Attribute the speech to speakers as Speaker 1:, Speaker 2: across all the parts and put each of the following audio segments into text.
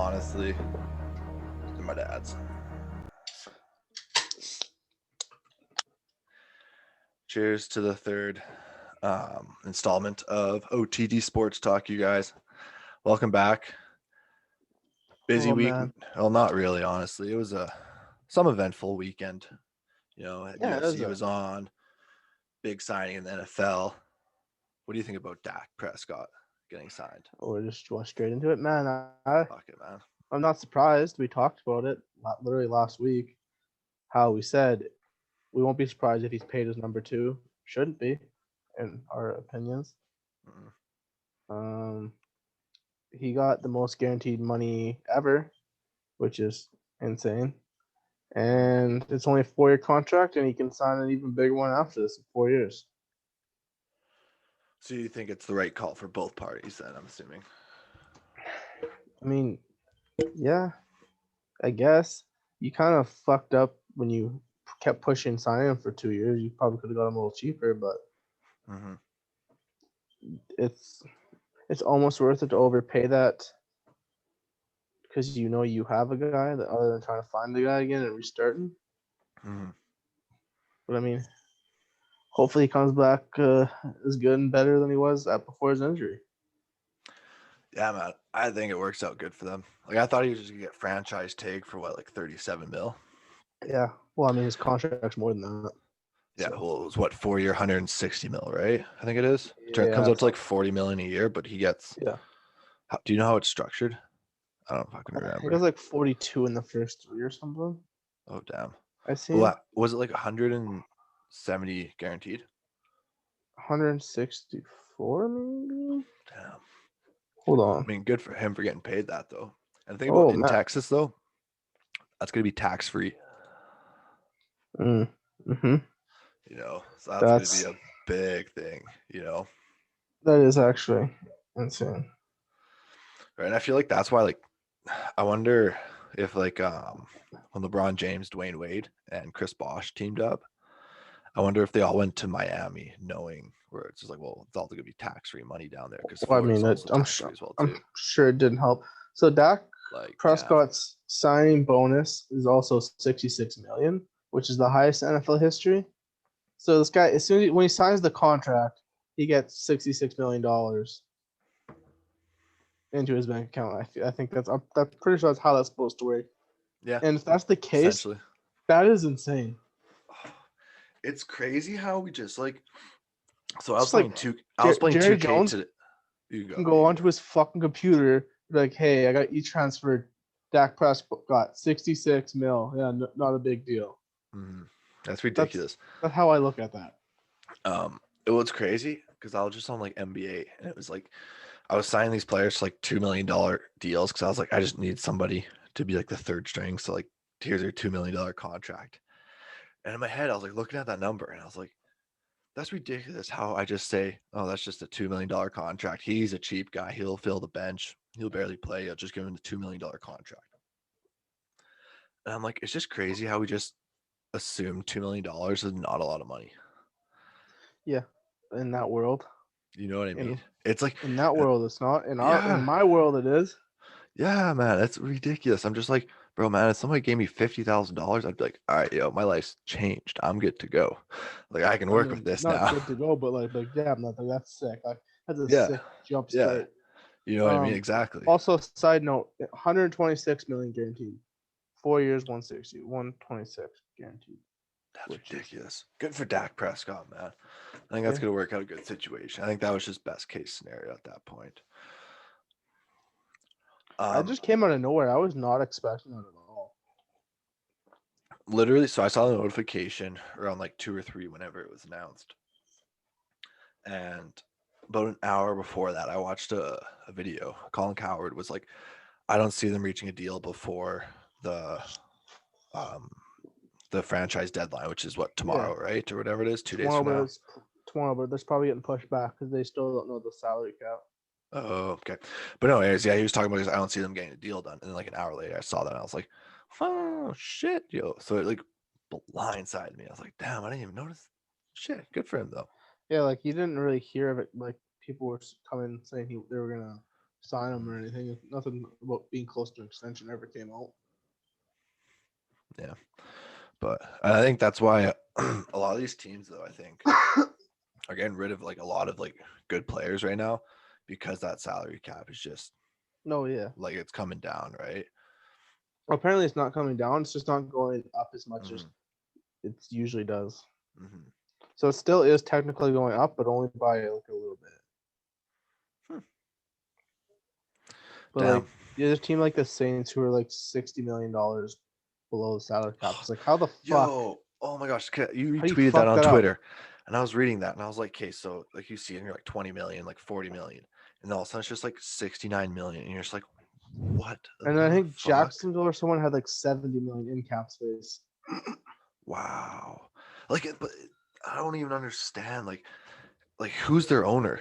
Speaker 1: honestly. They're my dad's. Cheers to the third installment of OTD Sports Talk, you guys. Welcome back. Busy week.
Speaker 2: Man.
Speaker 1: Well, not really, honestly. It was some eventful weekend. UFC was on. Big signing in the NFL. What do you think about Dak Prescott getting signed?
Speaker 2: We're just going straight into it, man.
Speaker 1: Fuck it, man.
Speaker 2: I'm not surprised. We talked about it literally last week. How we said we won't be surprised if he's paid as number 2. Shouldn't be, in our opinions. He got the most guaranteed money ever, which is insane. And it's only a 4-year contract, and he can sign an even bigger one after this in 4 years.
Speaker 1: So you think it's the right call for both parties then, I'm assuming?
Speaker 2: I mean, yeah, I guess. You kind of fucked up when you kept pushing signing him for 2 years. You probably could have got him a little cheaper, but it's almost worth it to overpay that because you know you have a guy that other than trying to find the guy again and restarting. But I mean, hopefully he comes back as good and better than he was before his injury.
Speaker 1: Yeah, man. I think it works out good for them. Like, I thought he was just going to get franchise tag for, what, like $37 million?
Speaker 2: Yeah. Well, I mean, his contract's more than that.
Speaker 1: Yeah, so. Well, it was, what, 4 year, $160 million, right? I think it is.
Speaker 2: Yeah,
Speaker 1: it comes out to like $40 million a year, but he gets...
Speaker 2: Yeah.
Speaker 1: Do you know how it's structured? I don't fucking remember.
Speaker 2: He was like 42 in the first 3 or something.
Speaker 1: Oh, damn.
Speaker 2: I see.
Speaker 1: Well, was it like 170 guaranteed?
Speaker 2: 164 maybe?
Speaker 1: Damn.
Speaker 2: Hold on.
Speaker 1: I mean, good for him for getting paid that, though. And the thing about in Texas, though, that's going to be tax-free.
Speaker 2: Mm-hmm.
Speaker 1: You know, so that's going to be a big thing, you know?
Speaker 2: That is actually insane.
Speaker 1: Right, and I feel like that's why, like, I wonder if, like, when LeBron James, Dwayne Wade, and Chris Bosh teamed up, I wonder if they all went to Miami knowing where it's just like, well, it's all going to be tax-free money down there. Because
Speaker 2: well, I mean, I'm sure it didn't help. So Dak Prescott's signing bonus is also $66 million, which is the highest in NFL history. So this guy, when he signs the contract, he gets $66 million into his bank account. I think I'm pretty sure that's how that's supposed to work.
Speaker 1: Yeah.
Speaker 2: And if that's the case, that is insane.
Speaker 1: It's crazy how we just like. So I was playing I was playing
Speaker 2: Jerry
Speaker 1: 2K
Speaker 2: Jones
Speaker 1: today.
Speaker 2: You can go onto his fucking computer, like, hey, I got transferred. Dak Prescott got $66 million. Yeah, not a big deal.
Speaker 1: That's ridiculous.
Speaker 2: That's how I look at that.
Speaker 1: It was crazy because I was just on like NBA, and it was like I was signing these players to like $2 million deals because I was like, I just need somebody to be like the third string. So like, here's your $2 million contract. And in my head, I was like looking at that number, and I was like, that's ridiculous. How I just say, oh, that's just a $2 million contract. He's a cheap guy. He'll fill the bench. He'll barely play. I'll just give him the $2 million contract. And I'm like, it's just crazy how we just assume $2 million is not a lot of money.
Speaker 2: Yeah, in that world.
Speaker 1: You know what I mean? It's like
Speaker 2: in that world, it's not. In my world, it is.
Speaker 1: Yeah, man, that's ridiculous. I'm just like, bro, man, if somebody gave me $50,000, I'd be like, all right, yo, my life's changed. I'm good to go. Like, I can work with this now.
Speaker 2: Not good to go, but like damn, that's sick. Like, that's a sick jump start.
Speaker 1: You know what I mean? Exactly.
Speaker 2: Also, side note, 126 million guaranteed. 4 years, 160, 126 guaranteed.
Speaker 1: That's ridiculous. Good for Dak Prescott, man. I think that's going to work out a good situation. I think that was just best case scenario at that point.
Speaker 2: I just came out of nowhere. I was not expecting it at all.
Speaker 1: Literally, so I saw the notification around like 2 or 3 whenever it was announced. And about an hour before that, I watched a video. Colin Cowherd was like, I don't see them reaching a deal before the franchise deadline, which is what, tomorrow, right? Or whatever it is, 2 days from now.
Speaker 2: Tomorrow, but that's probably getting pushed back because they still don't know the salary cap.
Speaker 1: Oh, okay. But anyways, he was talking about this. I don't see them getting a deal done. And then like an hour later, I saw that and I was like, oh, shit, yo. So it like blindsided me. I was like, damn, I didn't even notice. Shit, good for him, though.
Speaker 2: Yeah, like you didn't really hear of it. Like people were coming saying they were going to sign him or anything. Nothing about being close to an extension ever came out.
Speaker 1: Yeah, but I think that's why a lot of these teams, though, I think are getting rid of like a lot of like good players right now because that salary cap is just like it's coming down, right?
Speaker 2: Well, apparently it's not coming down. It's just not going up as much as it usually does. So it still is technically going up, but only by like a little bit. But like there's a team like the Saints who are like $60 million below the salary cap. It's like, how the fuck?
Speaker 1: Yo, oh my gosh, you retweeted that on Twitter, and I was reading that, and I was like, okay, so like you see, and you're like 20 million, like 40 million, and all of a sudden it's just like 69 million, and you're just like, what?
Speaker 2: And I think Jacksonville or someone had like 70 million in cap space.
Speaker 1: Wow, like, but I don't even understand, like who's their owner?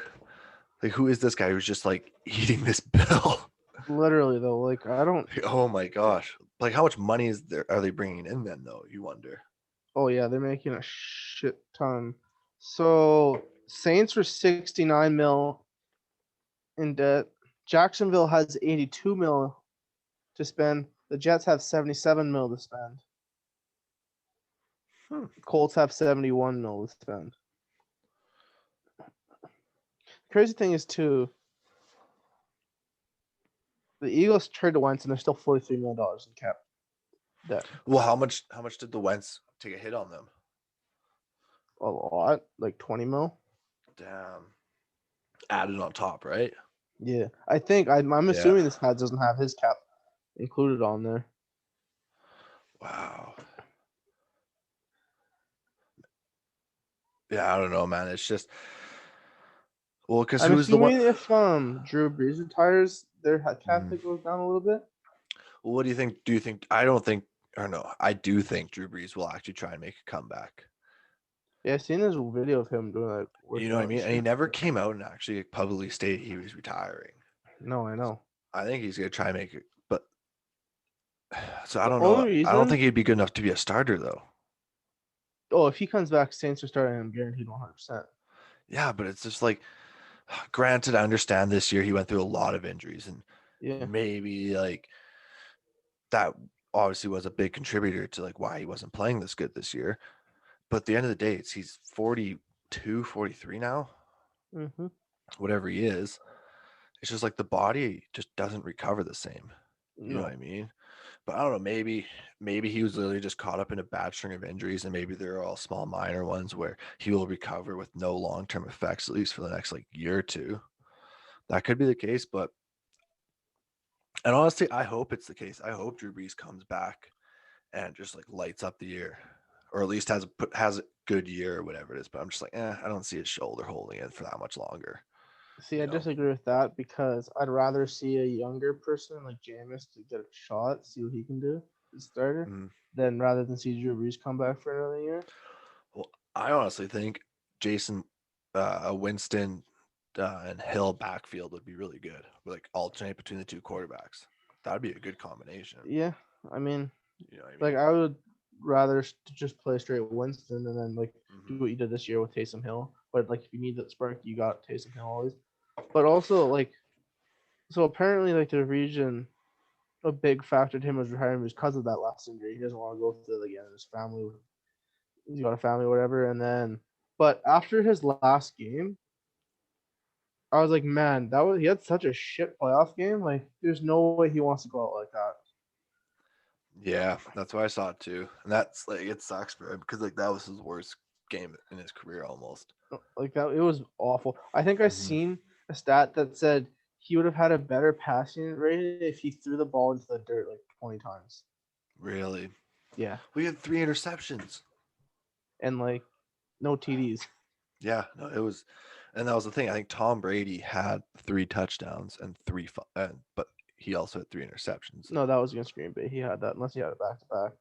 Speaker 1: Like, who is this guy who's just like eating this bill?
Speaker 2: Literally though, like I don't.
Speaker 1: Oh my gosh, like how much money are they bringing in then? Though you wonder.
Speaker 2: Oh yeah, they're making a shit ton. So Saints were 69 mil in debt. Jacksonville has 82 mil to spend. The Jets have 77 mil to spend. Colts have 71 mil to spend. Crazy thing is too, the Eagles traded Wentz and they're still $43 million in cap debt.
Speaker 1: Well, how much did the Wentz take a hit on them?
Speaker 2: A lot, like 20 mil.
Speaker 1: Damn. Added on top, right?
Speaker 2: Yeah, I think I'm assuming this guy doesn't have his cap included on there.
Speaker 1: Wow. Yeah, I don't know, man. It's just because who's the one?
Speaker 2: If Drew Brees retires, their cap hit goes down a little bit.
Speaker 1: Well, what do you think? Do you think? I don't think, or no, I do think Drew Brees will actually try and make a comeback.
Speaker 2: Yeah, I've seen this video of him doing that.
Speaker 1: You know what I mean? And he never came out and actually publicly stated he was retiring.
Speaker 2: No, I know.
Speaker 1: I think he's gonna try and make it, but so I don't know. I don't think he'd be good enough to be a starter though.
Speaker 2: Oh, if he comes back, Saints are starting him guaranteed 100%.
Speaker 1: Yeah, but it's just like, granted, I understand this year he went through a lot of injuries, and maybe like that obviously was a big contributor to like why he wasn't playing this good this year. But at the end of the day, he's 42, 43 now. Whatever he is, it's just like the body just doesn't recover the same. You know what I mean? But I don't know, maybe he was literally just caught up in a bad string of injuries, and maybe they're all small minor ones where he will recover with no long-term effects, at least for the next like year or two. That could be the case, and honestly, I hope it's the case. I hope Drew Brees comes back and just like lights up the year, or at least has a good year or whatever it is. But I'm just like, I don't see his shoulder holding it for that much longer.
Speaker 2: See, I disagree with that because I'd rather see a younger person like Jameis to get a shot, see what he can do as starter, than rather than see Drew Brees come back for another year.
Speaker 1: Well, I honestly think Jason Winston and Hill backfield would be really good. Like alternate between the two quarterbacks. That would be a good combination.
Speaker 2: Yeah, I mean, like I would rather just play straight Winston and then like do what you did this year with Taysom Hill. But like if you need that spark, you got Taysom Hill always. But also like, so apparently like the region, a big factor to him was retiring was because of that last injury. He doesn't want to go through it again. His family, he's got a family, whatever. And then, but after his last game, I was like, man, he had such a shit playoff game. Like, there's no way he wants to go out like that.
Speaker 1: Yeah, that's why I saw it too, and that's like it sucks for him because like that was his worst game in his career almost.
Speaker 2: Like that, it was awful. I think I seen a stat that said he would have had a better passing rate if he threw the ball into the dirt like 20 times.
Speaker 1: Really?
Speaker 2: Yeah.
Speaker 1: We had 3 interceptions
Speaker 2: and like no TDs.
Speaker 1: Yeah, no, it was, and that was the thing. I think Tom Brady had 3 touchdowns and 3, but he also had 3 interceptions.
Speaker 2: No, that was against Green Bay. He had that unless he had it back to back.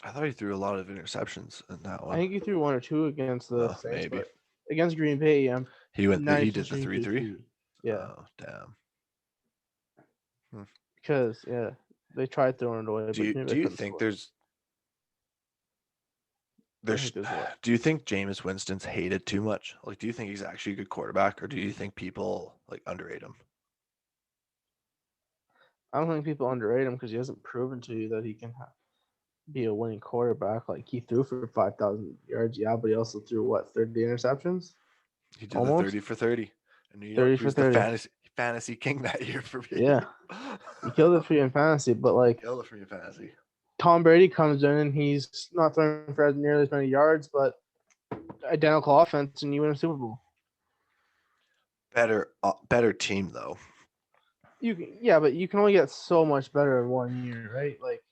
Speaker 1: I thought he threw a lot of interceptions in that one.
Speaker 2: I think he threw 1 or 2 against the Saints, maybe. But against Green Bay,
Speaker 1: he did the 3-3.
Speaker 2: Yeah.
Speaker 1: Oh, damn.
Speaker 2: Because they tried throwing it away.
Speaker 1: Do you think there's do you think Jameis Winston's hated too much? Like, do you think he's actually a good quarterback, or do you think people like underrate him?
Speaker 2: I don't think people underrate him because he hasn't proven to you that he can be a winning quarterback. Like he threw for 5,000 yards, yeah, but he also threw 30 interceptions.
Speaker 1: He did
Speaker 2: Almost
Speaker 1: the 30 for 30 in New
Speaker 2: 30
Speaker 1: York. He
Speaker 2: for
Speaker 1: was the
Speaker 2: 30.
Speaker 1: fantasy king that year for me.
Speaker 2: Yeah, he killed it for you in fantasy. But
Speaker 1: He
Speaker 2: like
Speaker 1: killed it for me in fantasy.
Speaker 2: Tom Brady comes in and he's not throwing for nearly as many yards, but identical offense, and you win a Super Bowl.
Speaker 1: Better team though.
Speaker 2: But you can only get so much better in 1 year, right? Like,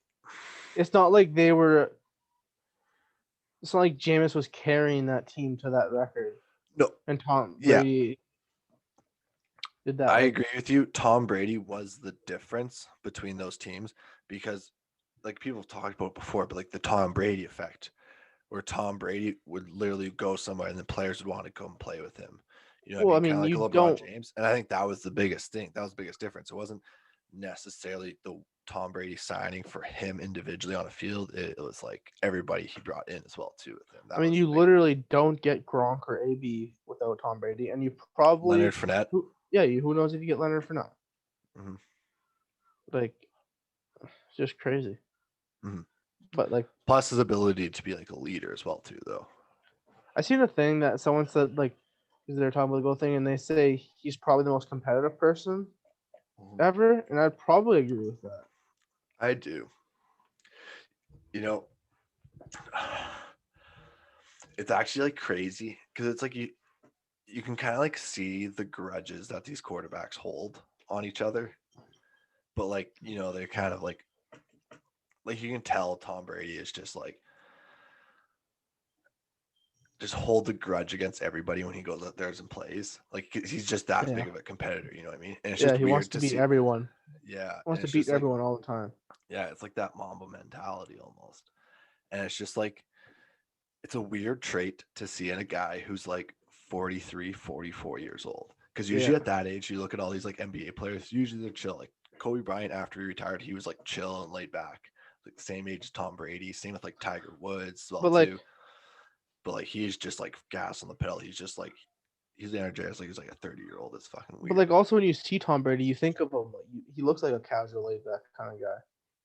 Speaker 2: it's not like they were. It's not like Jameis was carrying that team to that record.
Speaker 1: No,
Speaker 2: and Tom Brady did that.
Speaker 1: I agree with you. Tom Brady was the difference between those teams because, like people have talked about before, but like the Tom Brady effect, where Tom Brady would literally go somewhere and the players would want to come play with him. You know what I mean? Kind of like a LeBron James. And I think that was the biggest thing. That was the biggest difference. It wasn't necessarily the Tom Brady signing for him individually on a field. It was like everybody he brought in as well too with him.
Speaker 2: You literally don't get Gronk or AB without Tom Brady, and you probably
Speaker 1: Leonard Fournette.
Speaker 2: Who knows if you get Leonard Fournette?
Speaker 1: Mm-hmm.
Speaker 2: Like, it's just crazy.
Speaker 1: Mm-hmm.
Speaker 2: But like,
Speaker 1: plus his ability to be like a leader as well too, though.
Speaker 2: I seen a thing that someone said like, because they're talking about the goal thing, and they say he's probably the most competitive person ever, and I'd probably agree with that.
Speaker 1: I do. You know, it's actually like crazy because it's like you can kind of like see the grudges that these quarterbacks hold on each other, but like they're kind of like you can tell Tom Brady is just hold the grudge against everybody when he goes out there and plays. Like he's just that big of a competitor, you know what I mean? And it's just
Speaker 2: he
Speaker 1: weird
Speaker 2: wants to beat everyone.
Speaker 1: Yeah,
Speaker 2: he wants to beat everyone all the time.
Speaker 1: Yeah, it's like that Mamba mentality almost, and it's just like it's a weird trait to see in a guy who's like 43, 44 years old. Because usually at that age, you look at all these like NBA players, usually they're chill. Like Kobe Bryant, after he retired, he was like chill and laid back. Like the same age as Tom Brady, same with like Tiger Woods as well too. But like he's just like gas on the pedal. He's just like he's energized like he's like a 30-year-old. It's fucking weird.
Speaker 2: But like also when you see Tom Brady, you think of him like he looks like a casual laid back kind of guy.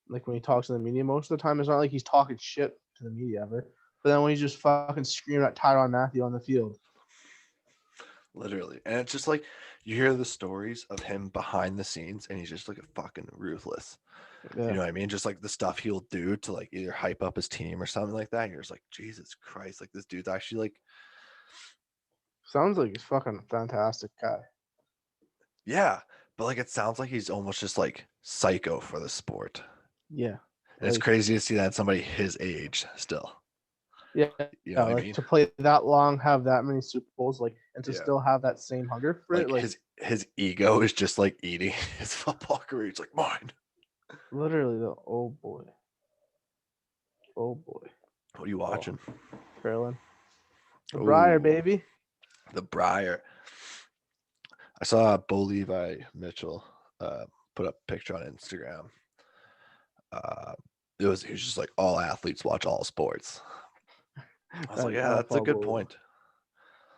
Speaker 2: Like when he talks to the media most of the time, it's not like he's talking shit to the media ever. But then when he's just fucking screaming at Tyrann Mathieu on the field.
Speaker 1: Literally. And it's just like you hear the stories of him behind the scenes and he's just like a fucking ruthless. Yeah. You know what I mean? Just like the stuff he'll do to like either hype up his team or something like that. And you're just like, Jesus Christ, like this dude's actually like
Speaker 2: sounds like he's fucking a fantastic guy.
Speaker 1: Yeah. But like it sounds like he's almost just like psycho for the sport.
Speaker 2: Yeah.
Speaker 1: And it's crazy to see that somebody his age still.
Speaker 2: Yeah.
Speaker 1: You know what
Speaker 2: like
Speaker 1: I mean?
Speaker 2: To play that long, have that many Super Bowls, like and to still have that same hunger for it. Like
Speaker 1: his ego is just like eating his football career. It's like mine.
Speaker 2: Literally the oh boy.
Speaker 1: What are you watching?
Speaker 2: Carolyn. The Briar, baby.
Speaker 1: The Briar. I saw Bo Levi Mitchell put up a picture on Instagram. He was just like all athletes watch all sports. I was like, yeah, that's a good point.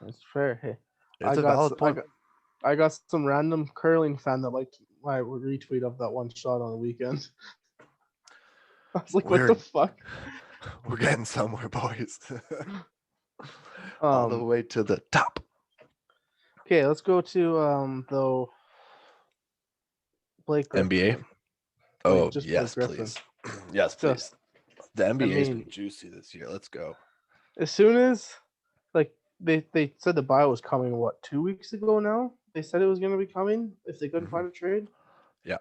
Speaker 2: That's fair. Hey,
Speaker 1: it's a valid point.
Speaker 2: I got some random curling fan that liked my retweet of that one shot on the weekend. I was like, what the fuck?
Speaker 1: We're getting somewhere, boys. All the way to the top.
Speaker 2: Okay, let's go to though Blake Griffin.
Speaker 1: NBA. Oh, yes, please. Yes, please. The NBA has been juicy this year. Let's go.
Speaker 2: As soon as like they said the buyout was coming, 2 weeks ago now? They said it was going to be coming if they couldn't find a trade.
Speaker 1: Yeah.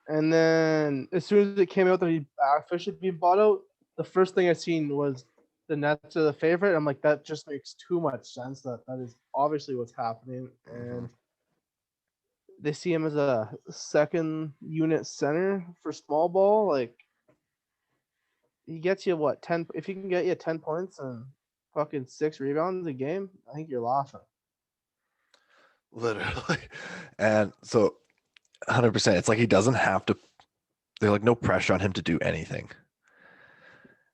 Speaker 2: And then as soon as it came out that he officially being bought out, the first thing I seen was the Nets are the favorite. I'm like, that just makes too much sense. That is obviously what's happening. And they see him as a second unit center for small ball. Like, he gets you 10? If he can get you 10 points and fucking 6 rebounds a game, I think you're laughing.
Speaker 1: Literally. And so 100%. It's like he doesn't have to. There's like no pressure on him to do anything.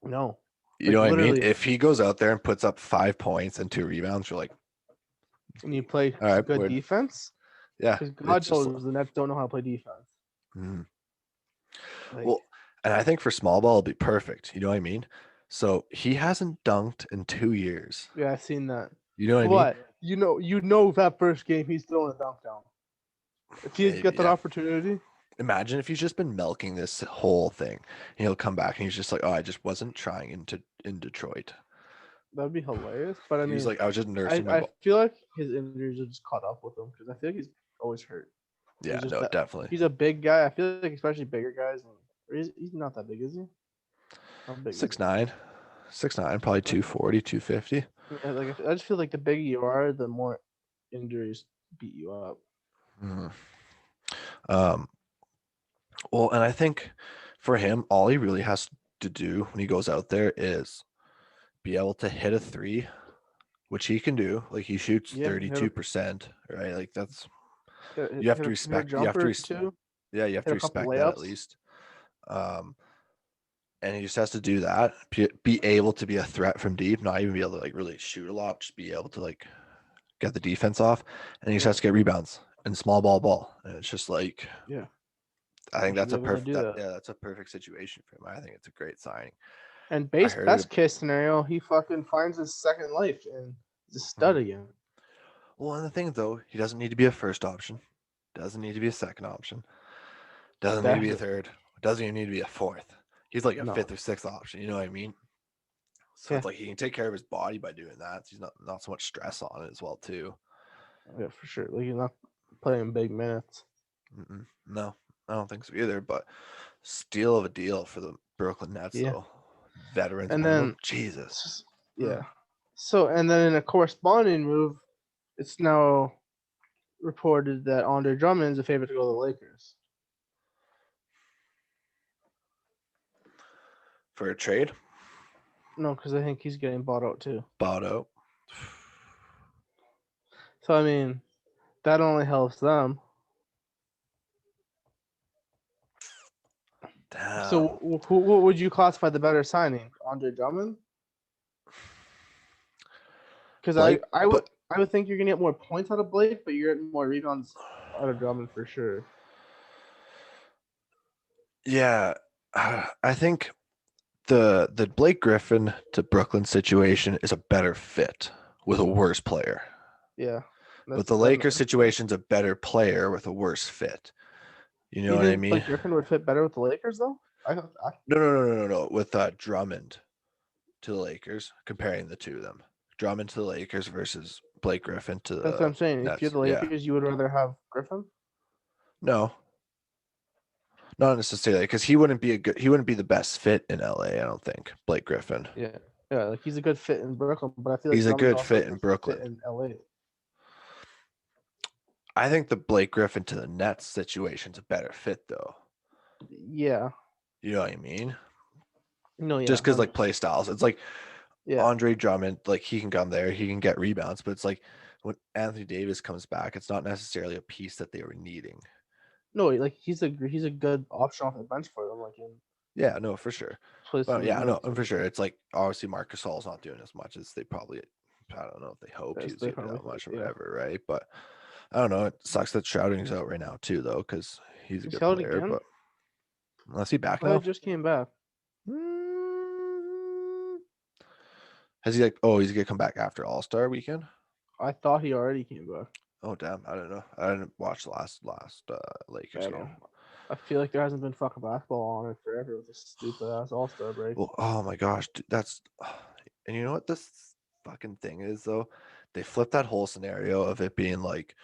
Speaker 2: No.
Speaker 1: You know what I mean? If he goes out there and puts up 5 points and 2 rebounds, you're like,
Speaker 2: and you play good defense.
Speaker 1: Yeah.
Speaker 2: Because God knows the Nets don't know how to play defense. Like,
Speaker 1: Well, and I think for small ball it'll be perfect. You know what I mean? So he hasn't dunked in 2 years.
Speaker 2: yeah, I've seen that.
Speaker 1: You know what I mean?
Speaker 2: But you know that first game he's throwing a dunk down. If he's got
Speaker 1: Maybe,
Speaker 2: that
Speaker 1: yeah.
Speaker 2: opportunity,
Speaker 1: Imagine if he's just been milking this whole thing, and he'll come back and he's just like, "Oh, I just wasn't trying in Detroit."
Speaker 2: that'd be hilarious. But I
Speaker 1: He was
Speaker 2: mean,
Speaker 1: like, "I was just nursing my
Speaker 2: I
Speaker 1: ball."
Speaker 2: feel like his injuries have just caught up with him because I feel like he's always hurt.
Speaker 1: Yeah,
Speaker 2: He's just
Speaker 1: no,
Speaker 2: that.
Speaker 1: definitely.
Speaker 2: He's a big guy. I feel like especially bigger guys. He's not that big, is he? How big is he?
Speaker 1: 6'9", 6'9", probably 240, 250.
Speaker 2: Yeah, like I just feel like the bigger you are, the more injuries beat you up.
Speaker 1: Mhm. Um, well, and I think for him, all he really has to do when he goes out there is be able to hit a three, which he can do. Like he shoots
Speaker 2: Yeah,
Speaker 1: 32%, right? Like that's
Speaker 2: hit
Speaker 1: you have to
Speaker 2: hit a
Speaker 1: respect. You have to
Speaker 2: jumper too.
Speaker 1: yeah, you have
Speaker 2: Hit
Speaker 1: to
Speaker 2: a couple
Speaker 1: respect that at
Speaker 2: layups.
Speaker 1: least. And he just has to do that. Be able to be a threat from deep, not even be able to like really shoot a lot, just be able to like get the defense off, and he just has to get rebounds and small ball. And it's just like
Speaker 2: Yeah,
Speaker 1: I think
Speaker 2: he should
Speaker 1: that's
Speaker 2: be
Speaker 1: a
Speaker 2: able to
Speaker 1: perfect
Speaker 2: do that.
Speaker 1: yeah, that's a perfect situation for him. I think it's a great signing.
Speaker 2: And
Speaker 1: I heard it.
Speaker 2: best case scenario, he fucking finds his second life and he's a stud again.
Speaker 1: Well, and the thing though, he doesn't need to be a first option, doesn't need to be a second option, doesn't need to be a third, doesn't even need to be a fourth. He's like a
Speaker 2: No.
Speaker 1: fifth or sixth option. You know what I mean? So
Speaker 2: Yeah.
Speaker 1: it's like he can take care of his body by doing that. So he's not so much stress on it as well too.
Speaker 2: Yeah, for sure. Like he's not playing big minutes.
Speaker 1: No, I don't think so either. But steal of a deal for the Brooklyn Nets,
Speaker 2: Yeah.
Speaker 1: though. Veterans
Speaker 2: And
Speaker 1: minimum.
Speaker 2: then
Speaker 1: Jesus.
Speaker 2: yeah. So and then in a corresponding move, it's now reported that Andre Drummond is a favorite to go to the Lakers.
Speaker 1: For a trade?
Speaker 2: No, because I think he's getting bought out too.
Speaker 1: Bought out.
Speaker 2: So I mean, that only helps them.
Speaker 1: Damn.
Speaker 2: So what would you classify the better signing, Andre Drummond? Because I would think you're gonna get more points out of Blake, but you're getting more rebounds out of Drummond for sure.
Speaker 1: Yeah, I think the Blake Griffin to Brooklyn situation is a better fit with a worse player.
Speaker 2: Yeah.
Speaker 1: But the Lakers situation's a better player with a worse fit. You know what I mean?
Speaker 2: Blake Griffin would fit better with the Lakers though?
Speaker 1: No. With Drummond to the Lakers, comparing the two of them. Drummond to the Lakers versus Blake Griffin to the
Speaker 2: That's what I'm saying.
Speaker 1: Nets.
Speaker 2: If you're the Lakers, you would rather have Griffin?
Speaker 1: No, not necessarily, because he wouldn't be the best fit in LA. I don't think Blake Griffin.
Speaker 2: Yeah, like he's a good fit in Brooklyn, but I feel like
Speaker 1: He's a
Speaker 2: Drummond's
Speaker 1: good
Speaker 2: also
Speaker 1: fit in Brooklyn.
Speaker 2: fit in LA.
Speaker 1: I think the Blake Griffin to the Nets situation's a better fit, though.
Speaker 2: Yeah.
Speaker 1: You know what I mean?
Speaker 2: No, yeah.
Speaker 1: Just because like play styles, it's like
Speaker 2: yeah.
Speaker 1: Andre Drummond, like he can come there, he can get rebounds, but it's like when Anthony Davis comes back, it's not necessarily a piece that they were needing.
Speaker 2: No, like he's a good option off the bench for them. Like
Speaker 1: yeah, no, for sure. But yeah, no, for sure. It's like obviously Marcus Gasol's not doing as much as they probably. I don't know if they hoped he was doing that much or whatever, right? But I don't know. It sucks that Shouting's out right now too, though, because he's a good player. Again? But unless he back now,
Speaker 2: he just came back.
Speaker 1: Has he like? Oh, he's gonna come back after All-Star weekend.
Speaker 2: I thought he already came back.
Speaker 1: Oh damn! I don't know. I didn't watch the last Lakers game.
Speaker 2: I feel like there hasn't been fucking basketball on it forever with this stupid ass All-Star break.
Speaker 1: Well, oh my gosh, dude, that's. And you know what this fucking thing is though? They flipped that whole scenario of it being like,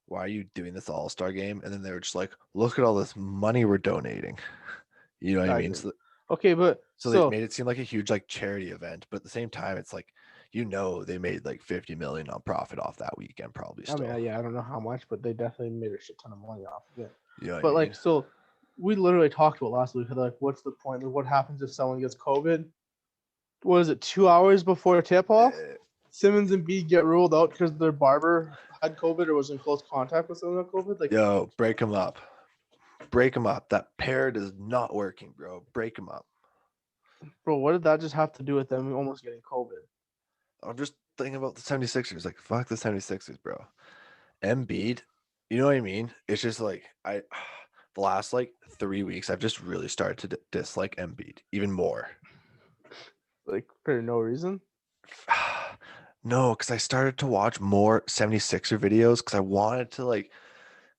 Speaker 1: why are you doing this All-Star game? And then they were just like, look at all this money we're donating. You know what I mean? So,
Speaker 2: okay, but
Speaker 1: so they made it seem like a huge like charity event, but at the same time, it's like, they made like 50 million on profit off that weekend, probably. Still.
Speaker 2: I mean, yeah, I don't know how much, but they definitely made a shit ton of money off of it.
Speaker 1: You know
Speaker 2: but like, so we literally talked about last week. Like, what's the point? What happens if someone gets COVID? What is it? 2 hours before tip off, Simmons and Embiid get ruled out because their barber had COVID or was in close contact with someone with COVID. Like,
Speaker 1: yo, break them up. Break them up. That pair is not working, bro. Break them up.
Speaker 2: Bro, what did that just have to do with them almost getting COVID?
Speaker 1: I'm just thinking about the 76ers. Like, fuck the 76ers, bro. Embiid, you know what I mean? It's just like, the last like 3 weeks, I've just really started to dislike Embiid even more.
Speaker 2: Like for no reason?
Speaker 1: No, because I started to watch more 76er videos because I wanted to like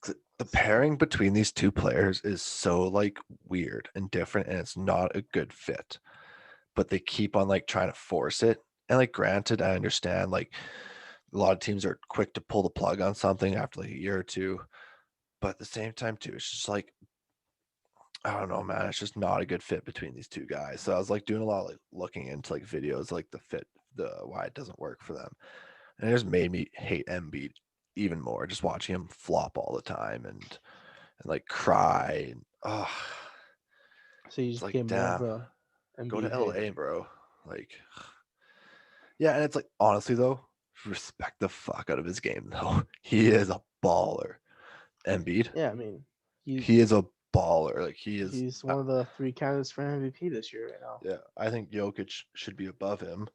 Speaker 1: the pairing between these two players is so like weird and different, and it's not a good fit. But they keep on like trying to force it. And like, granted, I understand like a lot of teams are quick to pull the plug on something after like a year or two, but at the same time too, it's just like, I don't know, man. It's just not a good fit between these two guys. So I was like doing a lot of like looking into like videos, like the fit, the why it doesn't work for them, and it just made me hate Embiid even more. Just watching him flop all the time and like cry. And, oh,
Speaker 2: So you
Speaker 1: it's
Speaker 2: just
Speaker 1: like,
Speaker 2: became more of
Speaker 1: damn,
Speaker 2: a
Speaker 1: go to
Speaker 2: Embiid
Speaker 1: LA,
Speaker 2: hater.
Speaker 1: bro. Like, yeah, and it's like, honestly though, respect the fuck out of his game though. He is a baller. Embiid,
Speaker 2: Yeah, I mean,
Speaker 1: he is a baller. Like, he is.
Speaker 2: he's one of the 3 candidates for MVP this year right now.
Speaker 1: Yeah, I think Jokic should be above him.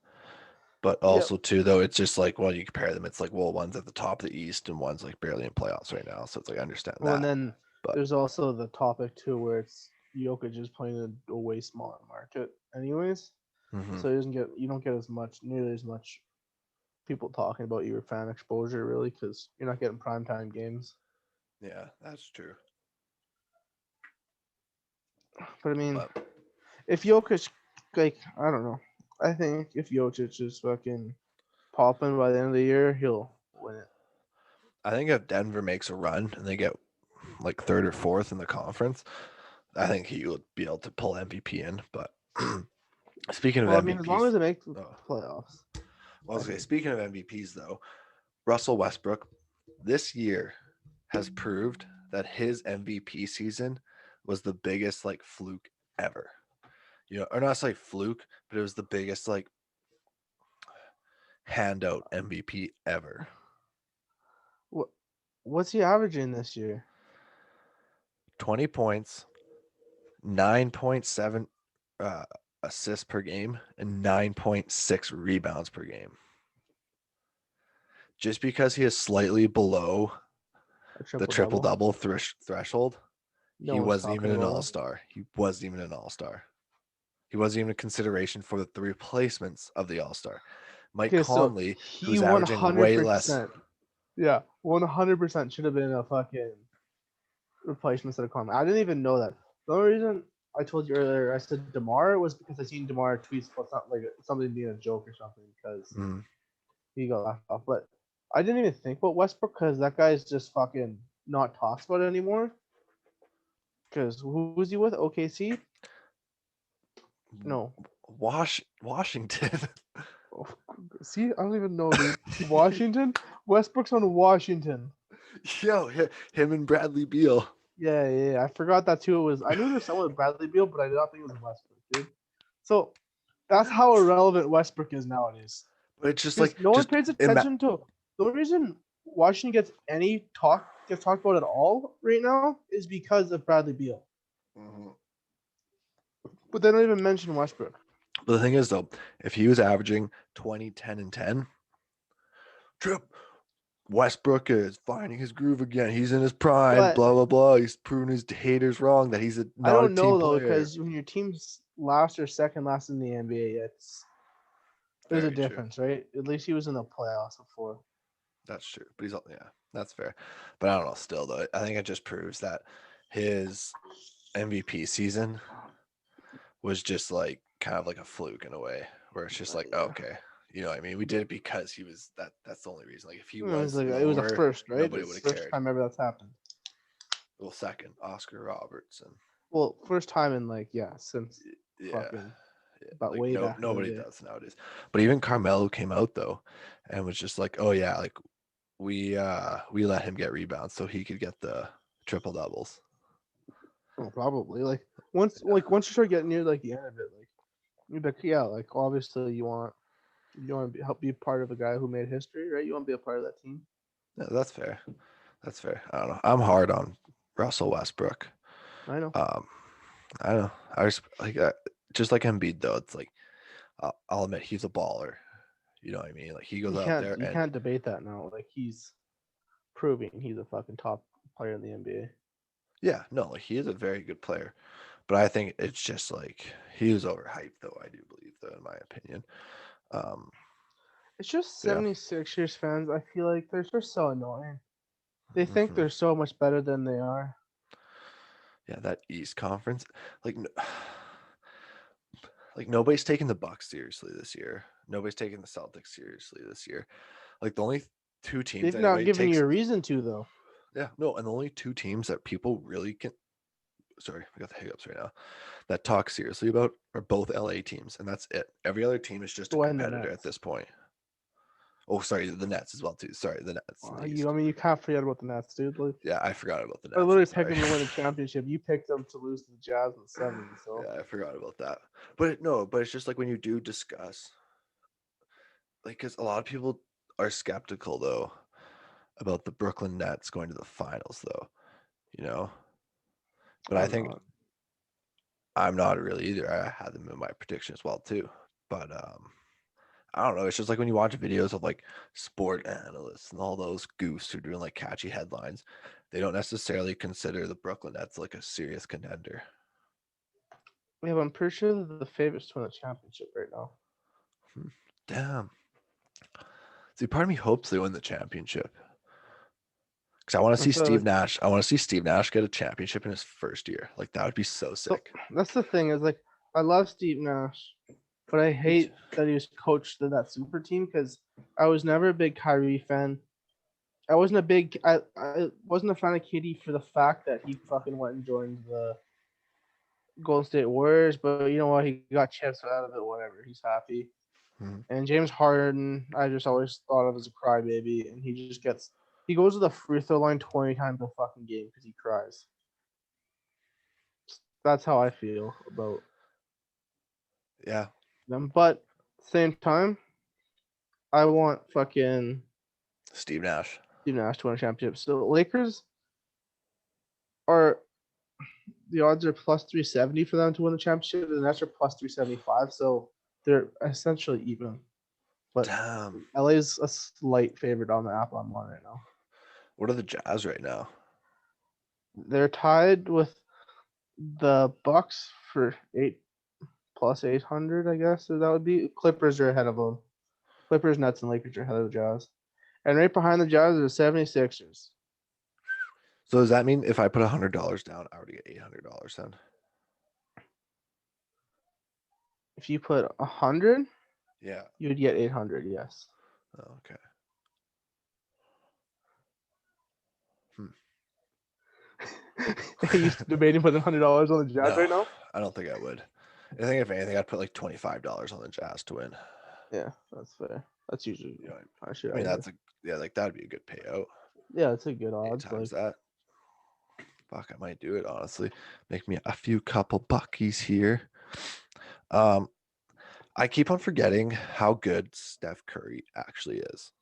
Speaker 1: But
Speaker 2: Yep.
Speaker 1: also too, though, it's just like, well, you compare them, it's like, well, one's at the top of the East and one's like barely in playoffs right now. So it's like, I understand
Speaker 2: Well,
Speaker 1: that.
Speaker 2: and then
Speaker 1: But
Speaker 2: there's also the topic too where it's Jokic is playing in a way smaller market, anyways.
Speaker 1: mhm.
Speaker 2: So you don't get nearly as much people talking about your fan exposure really because you're not getting primetime games.
Speaker 1: Yeah, that's true.
Speaker 2: But I mean,
Speaker 1: But
Speaker 2: if Jokic, like I don't know, I think if Jokic is fucking popping by the end of the year, he'll win it.
Speaker 1: I think if Denver makes a run and they get like third or fourth in the conference, I think he would be able to pull MVP in. But speaking of
Speaker 2: Well, I mean, as long
Speaker 1: MVPs,
Speaker 2: as it makes the
Speaker 1: oh,
Speaker 2: playoffs,
Speaker 1: well, I
Speaker 2: I
Speaker 1: was gonna say,
Speaker 2: think.
Speaker 1: speaking of MVPs though, Russell Westbrook this year has proved that his MVP season was the biggest like fluke ever. You know, or not say fluke, but it was the biggest like handout MVP ever.
Speaker 2: What what's he averaging this year?
Speaker 1: 20 points, 9.7 assists per game, and 9.6 rebounds per game. Just because he is slightly below
Speaker 2: A
Speaker 1: the
Speaker 2: triple
Speaker 1: triple
Speaker 2: double?
Speaker 1: double threshold,
Speaker 2: No
Speaker 1: he
Speaker 2: one's
Speaker 1: wasn't even
Speaker 2: talking
Speaker 1: an
Speaker 2: about
Speaker 1: all
Speaker 2: him.
Speaker 1: star. He wasn't even an all star. He wasn't even a consideration for the replacements of the all star. Mike
Speaker 2: Okay, so
Speaker 1: Conley,
Speaker 2: he
Speaker 1: who's averaging way less.
Speaker 2: 100%. Yeah, 100% should have been a fucking replacement of Conley. I didn't even know that. The only reason I told you earlier I said DeMar was because I seen DeMar tweets about something like something being a joke or something because
Speaker 1: Mm.
Speaker 2: he got laughed off. But I didn't even think about Westbrook because that guy's just fucking not talked about anymore. Because who was he with? OKC? No.
Speaker 1: Washington.
Speaker 2: Oh, see, I don't even know, dude. Washington? Westbrook's on Washington.
Speaker 1: Yo, him and Bradley Beal.
Speaker 2: Yeah. I forgot that too. It was I knew there was someone with Bradley Beal, but I did not think it was Westbrook, dude. So that's how irrelevant Westbrook is nowadays.
Speaker 1: But it's just
Speaker 2: Because
Speaker 1: like,
Speaker 2: no one pays attention to the only reason Washington gets talked about at all right now is because of Bradley Beal.
Speaker 1: Mhm.
Speaker 2: But they don't even mention Westbrook.
Speaker 1: But the thing is, though, if he was averaging 20, 10, and 10, Trip, Westbrook is finding his groove again. He's in his prime,
Speaker 2: But
Speaker 1: blah, blah, blah. He's proving his haters wrong that he's
Speaker 2: I
Speaker 1: not a
Speaker 2: don't
Speaker 1: team
Speaker 2: know though,
Speaker 1: player.
Speaker 2: because when your team's last or second last in the NBA, there's a
Speaker 1: Very true.
Speaker 2: difference, right? At least he was in the playoffs before.
Speaker 1: That's true. But yeah, that's fair. But I don't know, still, though. I think it just proves that his MVP season was just like kind of like a fluke in a way, where it's just like,
Speaker 2: Yeah.
Speaker 1: okay, you know what I mean? We did it because he was that's the only reason. Like, if he
Speaker 2: It was
Speaker 1: was
Speaker 2: like it was a
Speaker 1: lower,
Speaker 2: first, right?
Speaker 1: nobody
Speaker 2: It's
Speaker 1: would have
Speaker 2: the first
Speaker 1: cared.
Speaker 2: time ever that's happened.
Speaker 1: Well, second, Oscar Robertson.
Speaker 2: Well, first time in since
Speaker 1: Yeah.
Speaker 2: fucking but
Speaker 1: Like,
Speaker 2: way back in the
Speaker 1: nobody
Speaker 2: day.
Speaker 1: does nowadays. But even Carmelo came out though and was just like, oh yeah, like we let him get rebounds so he could get the triple doubles.
Speaker 2: Oh, probably once you start getting near the end of it, you're like, yeah, obviously you want to help be part of a guy who made history, right? You want to be a part of that team.
Speaker 1: Yeah, that's fair. That's fair. I don't know. I'm hard on Russell Westbrook.
Speaker 2: I know.
Speaker 1: I don't know. I just like Embiid though. It's like I'll admit he's a baller. You know what I mean? Like, he goes out there
Speaker 2: You
Speaker 1: and
Speaker 2: can't debate that now. He's proving he's a fucking top player in the NBA.
Speaker 1: Yeah, no, like he is a very good player, but I think it's just like he was overhyped, though. I do believe, though, in my opinion. Um,
Speaker 2: It's just
Speaker 1: yeah,
Speaker 2: 76ers fans. I feel like they're just so annoying. They think
Speaker 1: hmm
Speaker 2: they're so much better than they are.
Speaker 1: yeah, that East Conference, like, like nobody's taking the Bucks seriously this year. Nobody's taking the Celtics seriously this year. Like the only two teams
Speaker 2: They've not
Speaker 1: anybody
Speaker 2: given you
Speaker 1: takes,
Speaker 2: a reason to, though.
Speaker 1: yeah, no, and the only two teams that people really can, sorry, I got the hiccups right now, that talk seriously about are both LA teams, and that's it. Every other team is just a
Speaker 2: When the
Speaker 1: competitor at
Speaker 2: Nets.
Speaker 1: this point. Oh, sorry, the Nets as well too. Sorry, the Nets in the East.
Speaker 2: You can't forget about the Nets, dude. Like,
Speaker 1: Yeah, I forgot about the
Speaker 2: I
Speaker 1: Nets. I'm
Speaker 2: literally picked
Speaker 1: sorry.
Speaker 2: them to win the championship. You picked them to lose to the Jazz in the '70s. So
Speaker 1: Yeah, I forgot about that. But no, but it's just like when you do discuss, like, because a lot of people are skeptical though about the Brooklyn Nets going to the finals, though. You know, but I
Speaker 2: I'm
Speaker 1: think
Speaker 2: not.
Speaker 1: I'm not really either. I had them in my prediction as well too. But I don't know. It's just like when you watch videos of like sport analysts and all those goofs who are doing like catchy headlines, they don't necessarily consider the Brooklyn Nets like a serious contender.
Speaker 2: Yeah, but I'm pretty sure they're the favorites to win the championship right now.
Speaker 1: Damn. See, part of me hopes they win the championship because I want to see
Speaker 2: That's
Speaker 1: Steve
Speaker 2: like,
Speaker 1: Nash. I want to see Steve Nash get a championship in his first year. Like that would be so
Speaker 2: so
Speaker 1: sick.
Speaker 2: that's the thing is like I love Steve Nash, but I hate that he was coached in that super team because I was never a big Kyrie fan. I wasn't a fan of KD for the fact that he fucking went and joined the Golden State Warriors, but you know what? He got chips out of it. Whatever, he's happy.
Speaker 1: Mhm.
Speaker 2: And James Harden, I just always thought of as a crybaby, and he goes to the free throw line 20 times a fucking game because he cries. That's how I feel about
Speaker 1: Yeah,
Speaker 2: them. But same time, I want fucking
Speaker 1: Steve Nash.
Speaker 2: Steve Nash to win a championship. So Lakers are the odds are plus 370 for them to win the championship, and the Nets are plus 375. So they're essentially even. But
Speaker 1: Damn.
Speaker 2: LA's a slight favorite on the app on one right now.
Speaker 1: What are the Jazz right now?
Speaker 2: They're tied with the Bucks for 8 plus 800, I guess. So that would be Clippers are ahead of them. Clippers, Nets, and Lakers are ahead of the Jazz. And right behind the Jazz are the 76ers.
Speaker 1: So does that mean if I put $100 down, I already get $800 then?
Speaker 2: If you put 100,
Speaker 1: Yeah.
Speaker 2: you would get 800, yes.
Speaker 1: Oh, okay. Hmm.
Speaker 2: Are you debating putting $100 on the Jazz
Speaker 1: No,
Speaker 2: right now?
Speaker 1: I don't think I would. I think if anything, I'd put like $25 on the Jazz to win.
Speaker 2: Yeah, that's fair. That's usually
Speaker 1: You know,
Speaker 2: I should.
Speaker 1: I mean that's a like that'd be a good payout.
Speaker 2: Yeah, it's a good
Speaker 1: 8
Speaker 2: odds.
Speaker 1: times
Speaker 2: Like
Speaker 1: that. Fuck, I might do it honestly. Make me a few couple buckies here. Um, I keep on forgetting how good Steph Curry actually is.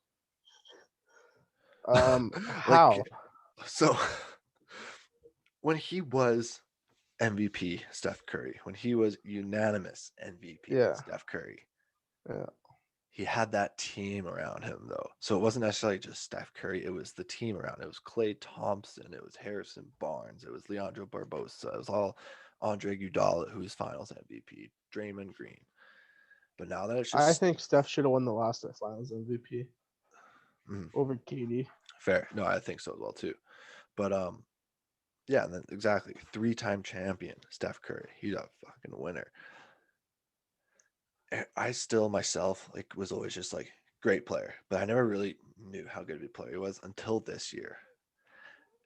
Speaker 1: Like,
Speaker 2: how?
Speaker 1: so when he was MVP, Steph Curry, when he was unanimous MVP,
Speaker 2: Yeah,
Speaker 1: Steph Curry,
Speaker 2: yeah.
Speaker 1: he had that team around him though. So it wasn't necessarily just Steph Curry, it was the team around. It was Klay Thompson, it was Harrison Barnes, it was Leandro Barbosa, it was all Andre Iguodala, who's Finals MVP, Draymond Green. But now that it's
Speaker 2: I
Speaker 1: just
Speaker 2: think Steph should have won the last Finals MVP over KD.
Speaker 1: fair. No, I think so as well too. But yeah, and then exactly 3-time champion Steph Curry. He's a fucking winner. I still myself like was always just like great player, but I never really knew how good of a player he was until this year,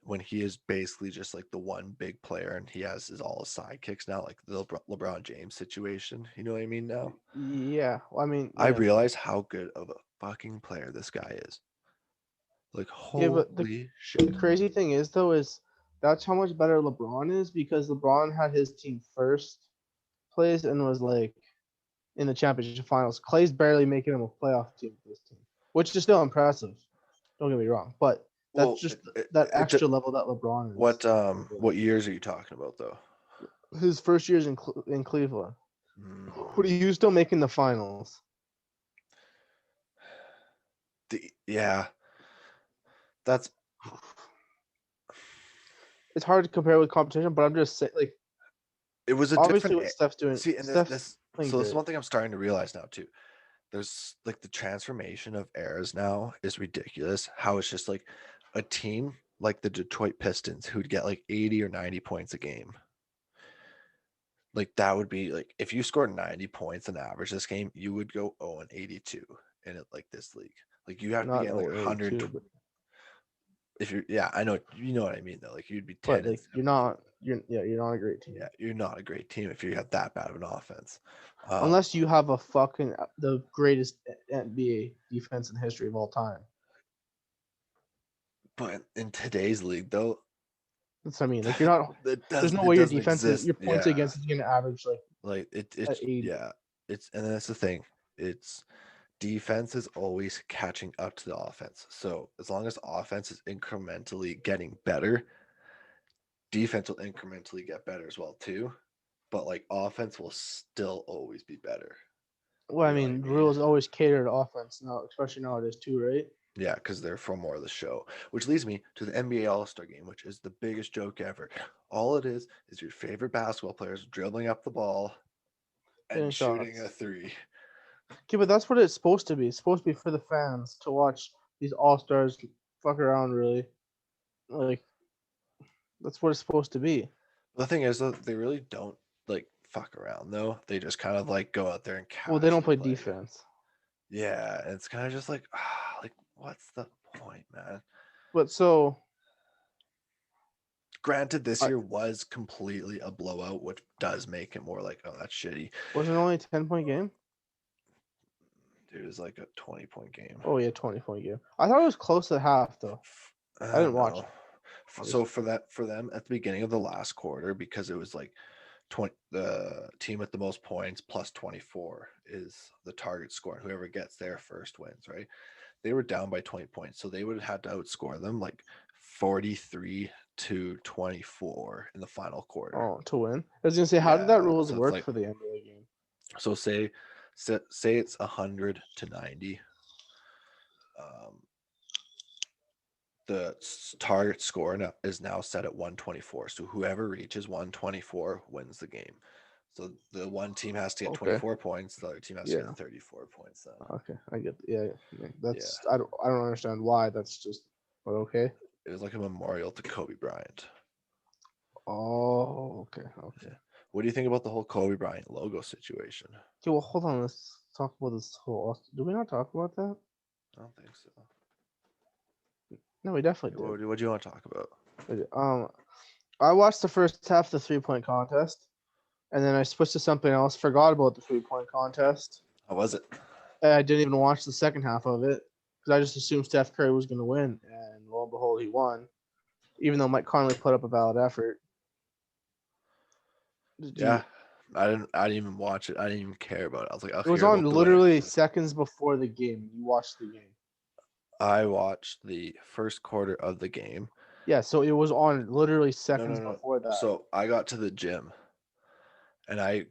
Speaker 1: when he is basically just like the one big player and he has all his sidekicks now, like the LeBron James situation. You know what I mean? Now
Speaker 2: Yeah, well, I mean,
Speaker 1: I
Speaker 2: yeah,
Speaker 1: realize how good of a fucking player this guy is. Like
Speaker 2: yeah. But
Speaker 1: holy
Speaker 2: the
Speaker 1: shit.
Speaker 2: crazy thing is though is that's how much better LeBron is because LeBron had his team first place and was like in the championship finals. Clay's barely making him a playoff team for this team, which is still impressive. Don't get me wrong, but that's
Speaker 1: Well,
Speaker 2: just that
Speaker 1: it
Speaker 2: extra level that LeBron is.
Speaker 1: what years are you talking about though?
Speaker 2: His first years in Cleveland,
Speaker 1: Mm,
Speaker 2: but he was still making the finals.
Speaker 1: yeah, that's
Speaker 2: it's hard to compare with competition, but I'm just saying, like,
Speaker 1: it was a
Speaker 2: obviously
Speaker 1: different.
Speaker 2: what Steph's doing.
Speaker 1: See, and
Speaker 2: Steph's
Speaker 1: this is one thing I'm starting to realize now too. There's like the transformation of eras now is ridiculous. How it's just like a team like the Detroit Pistons who'd get like 80 or 90 points a game. Like that would be like if you scored 90 points on average this game, you would go 0-82 in it like this league. Like you have to be
Speaker 2: not
Speaker 1: getting like
Speaker 2: 082,
Speaker 1: 100. If you're, yeah, I know you know what I mean though. Like you'd be 10
Speaker 2: but
Speaker 1: and
Speaker 2: like
Speaker 1: 17.
Speaker 2: you're not a great team.
Speaker 1: Yeah, you're not a great team if you have that bad of an offense.
Speaker 2: Unless you have the greatest NBA defense in the history of all time.
Speaker 1: But in today's league though,
Speaker 2: That's what I mean. Like you're not. There's no
Speaker 1: it
Speaker 2: way your
Speaker 1: doesn't
Speaker 2: defense is
Speaker 1: exist.
Speaker 2: your points
Speaker 1: Yeah.
Speaker 2: against is going to average
Speaker 1: Like it's
Speaker 2: 80.
Speaker 1: yeah. It's and that's the thing. It's defense is always catching up to the offense. So as long as offense is incrementally getting better, defense will incrementally get better as well too. But like offense will still always be better.
Speaker 2: Well, I
Speaker 1: You know what
Speaker 2: mean,
Speaker 1: I mean?
Speaker 2: rules always cater to offense now, especially nowadays too, right?
Speaker 1: Yeah, because they're for more of the show. Which leads me to the NBA All-Star game, which is the biggest joke ever. All it is your favorite basketball players dribbling up the ball and
Speaker 2: Hitting
Speaker 1: shooting a
Speaker 2: shots.
Speaker 1: three.
Speaker 2: Okay, but that's what it's supposed to be. It's supposed to be for the fans to watch these all stars fuck around. Really, like that's what it's supposed to be.
Speaker 1: The thing is, though, they really don't like fuck around though. They just kind of like go out there and
Speaker 2: Well, they don't
Speaker 1: casually
Speaker 2: play
Speaker 1: play.
Speaker 2: defense.
Speaker 1: Yeah, and it's kind of just like what's the point, man?
Speaker 2: But so,
Speaker 1: Granted, this year was completely a blowout, which does make it more like, oh, that's shitty.
Speaker 2: wasn't it only a 10-point game?
Speaker 1: Dude, it was like a 20-point game.
Speaker 2: Oh yeah, 20-point game. I thought it was close to half though. I didn't watch.
Speaker 1: So for them at the beginning of the last quarter, because it was like 20, the team with the most points plus 24 is the target score, and whoever gets there first wins, right? They were down by 20 points, so they would have had to outscore them like 43-24 in the final quarter.
Speaker 2: Oh, to win. I was gonna say, how did that rules work
Speaker 1: like,
Speaker 2: for the NBA game?
Speaker 1: So say it's 100-90. The target score is now set at 124. So whoever reaches 124 wins the game. So the one team has to get 24 points. The other team has to get 34 points. Then.
Speaker 2: Okay, I get. That's. I don't understand why. That's just. But okay.
Speaker 1: It was like a memorial to Kobe Bryant.
Speaker 2: Oh, okay.
Speaker 1: Yeah. What do you think about the whole Kobe Bryant logo situation?
Speaker 2: Okay, well, hold on. Let's talk about this whole. Do we not talk about that?
Speaker 1: I don't think so.
Speaker 2: No, we definitely did.
Speaker 1: What do you want to talk about?
Speaker 2: I watched the first half of the 3-point contest, and then I switched to something else. Forgot about the 3-point contest.
Speaker 1: How was it?
Speaker 2: I didn't even watch the second half of it because I just assumed Steph Curry was going to win, and lo and behold, he won. Even though Mike Conley put up a valid effort.
Speaker 1: I didn't even watch it. I didn't even care about it. I was like,
Speaker 2: it was on literally seconds before the game. You watched the game.
Speaker 1: I watched the first quarter of the game.
Speaker 2: Yeah, so it was on literally seconds before that.
Speaker 1: So I got to the gym, and I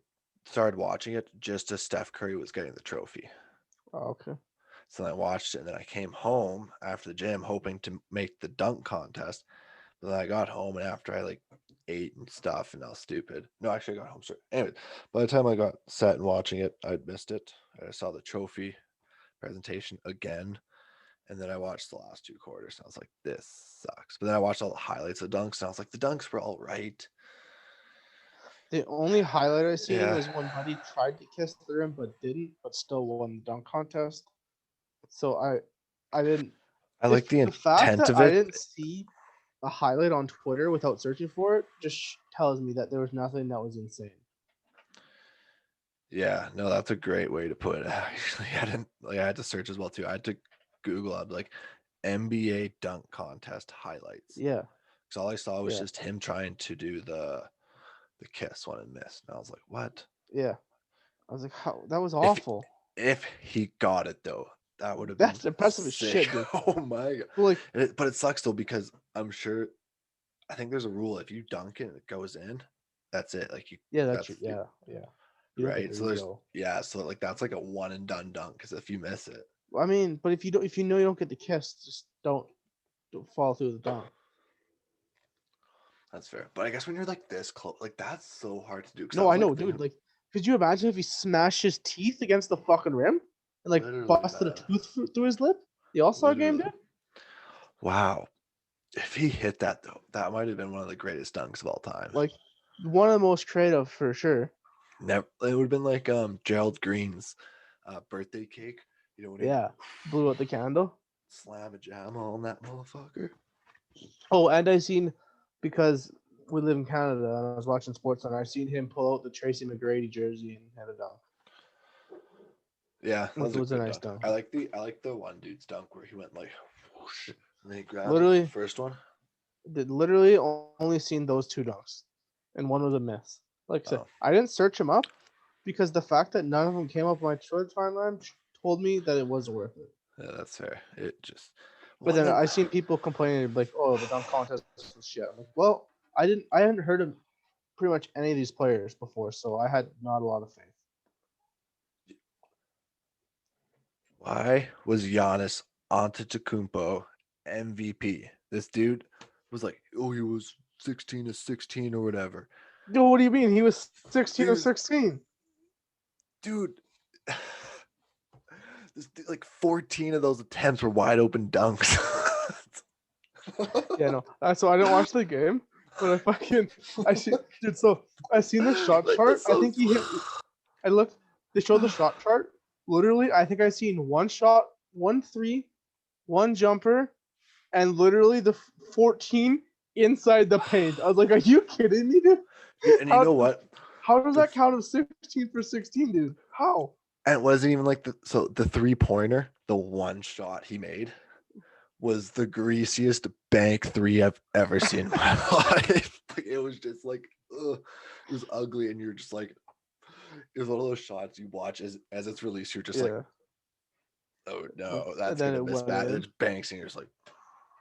Speaker 1: started watching it just as Steph Curry was getting the trophy.
Speaker 2: Oh, okay.
Speaker 1: So I watched it, and then I came home after the gym hoping to make the dunk contest. But then I got home, and after I like ate and stuff, and I was stupid. No, actually, I got home straight. Anyway, by the time I got set and watching it, I'd missed it. I saw the trophy presentation again, and then I watched the last 2 quarters, and I was like, this sucks. But then I watched all the highlights of dunks, and I was like, the dunks were all right.
Speaker 2: The only highlight I seen was when Buddy tried to kiss the rim but didn't, but still won the dunk contest. So I didn't.
Speaker 1: I like the
Speaker 2: fact
Speaker 1: intent
Speaker 2: that
Speaker 1: of it.
Speaker 2: I didn't see a highlight on Twitter without searching for it just tells me that there was nothing that was insane.
Speaker 1: Yeah, no, that's a great way to put it. Actually, I had to search as well too. I had to Google up like NBA dunk contest highlights.
Speaker 2: Yeah,
Speaker 1: because all I saw was just him trying to do the kiss one and miss, and I was like, what?
Speaker 2: Yeah, I was like, how? That was awful.
Speaker 1: If he got it though, that would have
Speaker 2: That's
Speaker 1: been
Speaker 2: impressive as shit, dude.
Speaker 1: Oh my god!
Speaker 2: Like,
Speaker 1: but it sucks though because I'm sure. I think there's a rule: if you dunk it and it goes in, that's it. Like you.
Speaker 2: Yeah,
Speaker 1: Right. So so like that's like a one and done dunk because if you miss it.
Speaker 2: I mean, but if you know you don't get the kiss, just don't fall through the dunk.
Speaker 1: That's fair. But I guess when you're like this close, like that's so hard to do.
Speaker 2: No, I know, dude. Like, could you imagine if he smashed his teeth against the fucking rim and like busted a tooth through his lip? The All-Star game, dude.
Speaker 1: Wow. If he hit that though, that might have been one of the greatest dunks of all time.
Speaker 2: Like one of the most creative for sure.
Speaker 1: Never. It would have been like Gerald Green's birthday cake. You know when
Speaker 2: he blew out the candle.
Speaker 1: Slam a jam on that motherfucker.
Speaker 2: Oh, and I seen, because we live in Canada and I was watching sports and I seen him pull out the Tracy McGrady jersey and had a dunk.
Speaker 1: Yeah,
Speaker 2: it was a nice dunk.
Speaker 1: I like the one dude's dunk where he went like whoosh and then he grabbed
Speaker 2: literally
Speaker 1: the first one.
Speaker 2: Literally only seen those two dunks, and one was a miss. Like I said, I didn't search him up because the fact that none of them came up on my Twitter timeline told me that it wasn't worth it.
Speaker 1: Yeah, that's fair. It just.
Speaker 2: But then I seen people complaining like, "Oh, the dunk contest was shit." I'm like, well, I hadn't heard of pretty much any of these players before, so I had not a lot of faith.
Speaker 1: Why was Giannis Antetokounmpo MVP? This dude was like, oh, he was 16 to 16 or whatever.
Speaker 2: Yo, what do you mean? He was 16 or 16.
Speaker 1: Dude, like 14 of those attempts were wide open dunks.
Speaker 2: Yeah, no, so I didn't watch the game, but I see, dude. So I seen the shot chart. I think he hit. I looked. They showed the shot chart. Literally, I think I seen one shot, 1 3, 1 jumper, and literally the 14 inside the paint. I was like, are you kidding me, dude?
Speaker 1: And you know what?
Speaker 2: How does that count as 16 for 16, dude? How?
Speaker 1: And it wasn't even like the 3-pointer, the one shot he made was the greasiest bank 3 I've ever seen in my life. Like, it was just like, ugh, it was ugly, and you're just like, it was one of those shots you watch as it's released. You're just like, oh no, that's gonna miss bad. And it just banks, and you're just like,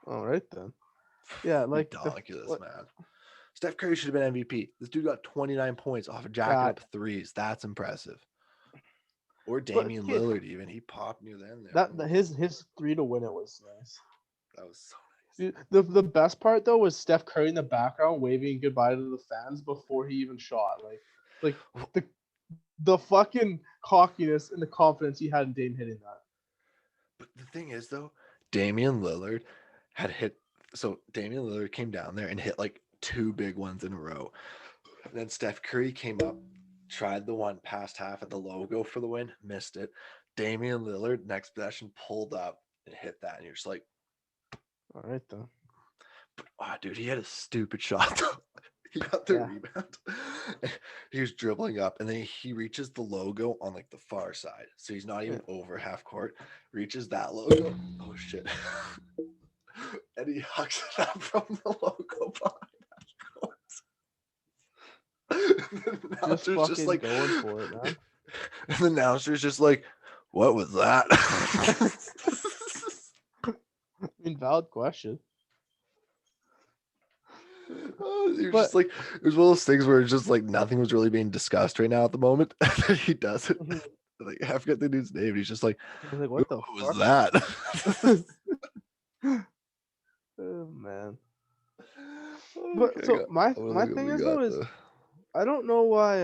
Speaker 2: all right then. Yeah, like
Speaker 1: ridiculous, man. Steph Curry should have been MVP. This dude got 29 points off of jacking up threes. That's impressive. Or Damian Lillard, even he popped near the end there.
Speaker 2: His 3 to win it was nice.
Speaker 1: That was so nice.
Speaker 2: The best part though was Steph Curry in the background waving goodbye to the fans before he even shot. Like the fucking cockiness and the confidence he had in Dame hitting that.
Speaker 1: But the thing is though, Damian Lillard had hit. So Damian Lillard came down there and hit like 2 big ones in a row. And then Steph Curry came up, tried the one past half at the logo for the win, missed it. Damian Lillard, next possession, pulled up and hit that. And you're just like,
Speaker 2: all right, though.
Speaker 1: But, wow, dude, he had a stupid shot, though. He got the rebound. He was dribbling up, and then he reaches the logo on like the far side. So he's not even over half court. Reaches that logo. Oh, shit. And he hucks it up from the logo behind that court. The just like
Speaker 2: going for it, man.
Speaker 1: And the announcer's just like, what was that?
Speaker 2: I mean, valid question.
Speaker 1: Just like, it was one of those things where it's just like nothing was really being discussed right now at the moment. He does it. Like, I forget the dude's name. He's just like,
Speaker 2: what the
Speaker 1: fuck was that?
Speaker 2: Oh man. But so my thing is though is I don't know why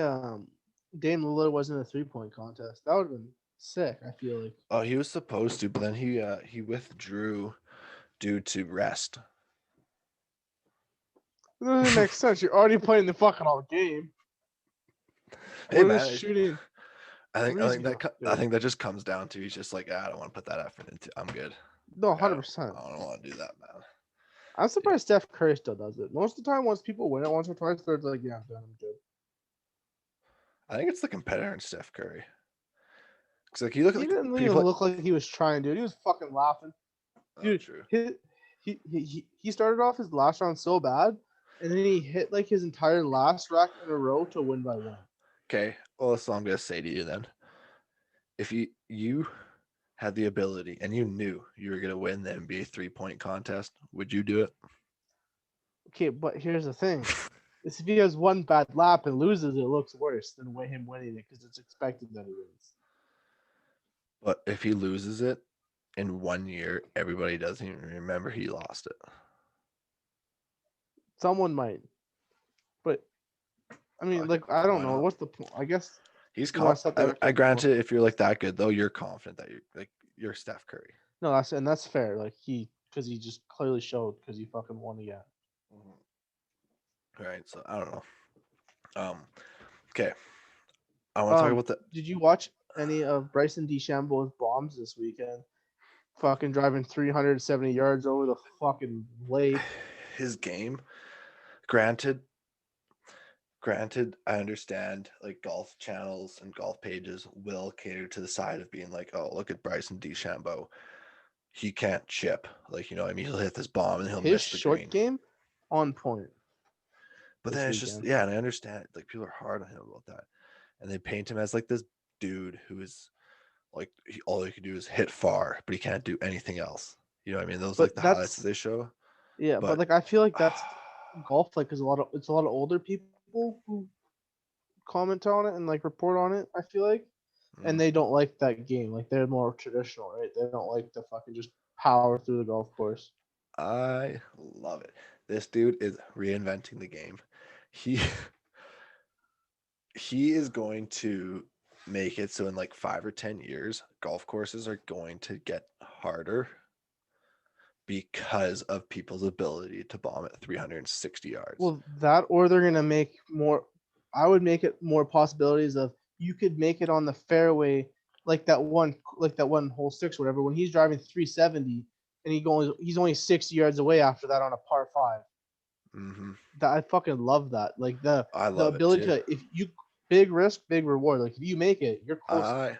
Speaker 2: Dame Lillard wasn't a 3-point contest. That would have been sick, I feel like.
Speaker 1: Oh, he was supposed to, but then he withdrew due to rest.
Speaker 2: It doesn't make sense. You're already playing the fucking all game.
Speaker 1: Hey man,
Speaker 2: shooting.
Speaker 1: I think that just comes down to he's just like, I don't want to put that effort into. I'm good.
Speaker 2: No, 100%.
Speaker 1: I don't want to do that, man.
Speaker 2: I'm surprised Steph Curry still does it. Most of the time, once people win it once or twice, they're like, yeah, I'm done. I'm good.
Speaker 1: I think it's the competitor in Steph Curry. Because like he
Speaker 2: didn't even look like he was trying, dude. He was fucking laughing. Dude,
Speaker 1: true.
Speaker 2: He started off his last round so bad, and then he hit like his entire last rack in a row to win by 1.
Speaker 1: Okay, well, that's all I'm gonna say to you then. If you had the ability and you knew you were gonna win the NBA 3-point contest, would you do it?
Speaker 2: Okay, but here's the thing: if he has one bad lap and loses, it looks worse than him winning it because it's expected that he wins.
Speaker 1: But if he loses it in 1 year, everybody doesn't even remember he lost it.
Speaker 2: Someone might. I mean, like, I don't know. What's the point? I guess
Speaker 1: he's confident. I granted, if you're like that good though, you're confident that you're Steph Curry.
Speaker 2: No, that's fair. Like because he just clearly showed because he fucking won again.
Speaker 1: Mm-hmm. Right. So I don't know. Okay. I want to talk about that.
Speaker 2: Did you watch any of Bryson DeChambeau's bombs this weekend? Fucking driving 370 yards over the fucking lake.
Speaker 1: His game, granted, I understand like golf channels and golf pages will cater to the side of being like, oh, look at Bryson DeChambeau. He can't chip. Like, you know what I mean? He'll hit this bomb and he'll miss the green.
Speaker 2: His short game, on point.
Speaker 1: But then it's just, yeah, and I understand, like, people are hard on him about that. And they paint him as like this dude who is like, all he can do is hit far, but he can't do anything else. You know what I mean? Those like the highlights that they show.
Speaker 2: Yeah, but like I feel like that's golf. Like, it's a lot of older people who comment on it and like report on it. I feel like, and they don't like that game. Like, they're more traditional, right? They don't like to fucking just power through the golf course.
Speaker 1: I love it. This dude is reinventing the game. He is going to make it so in like 5 or 10 years, golf courses are going to get harder because of people's ability to bomb at 360 yards.
Speaker 2: Well, that, or they're gonna make more. I would make it more possibilities of you could make it on the fairway, like that one hole 6, whatever. When he's driving 370 and he's only 60 yards away after that on a par 5.
Speaker 1: Mm-hmm.
Speaker 2: That I fucking love that. Like the ability
Speaker 1: to,
Speaker 2: if you big risk, big reward. Like, if you make it, you're close.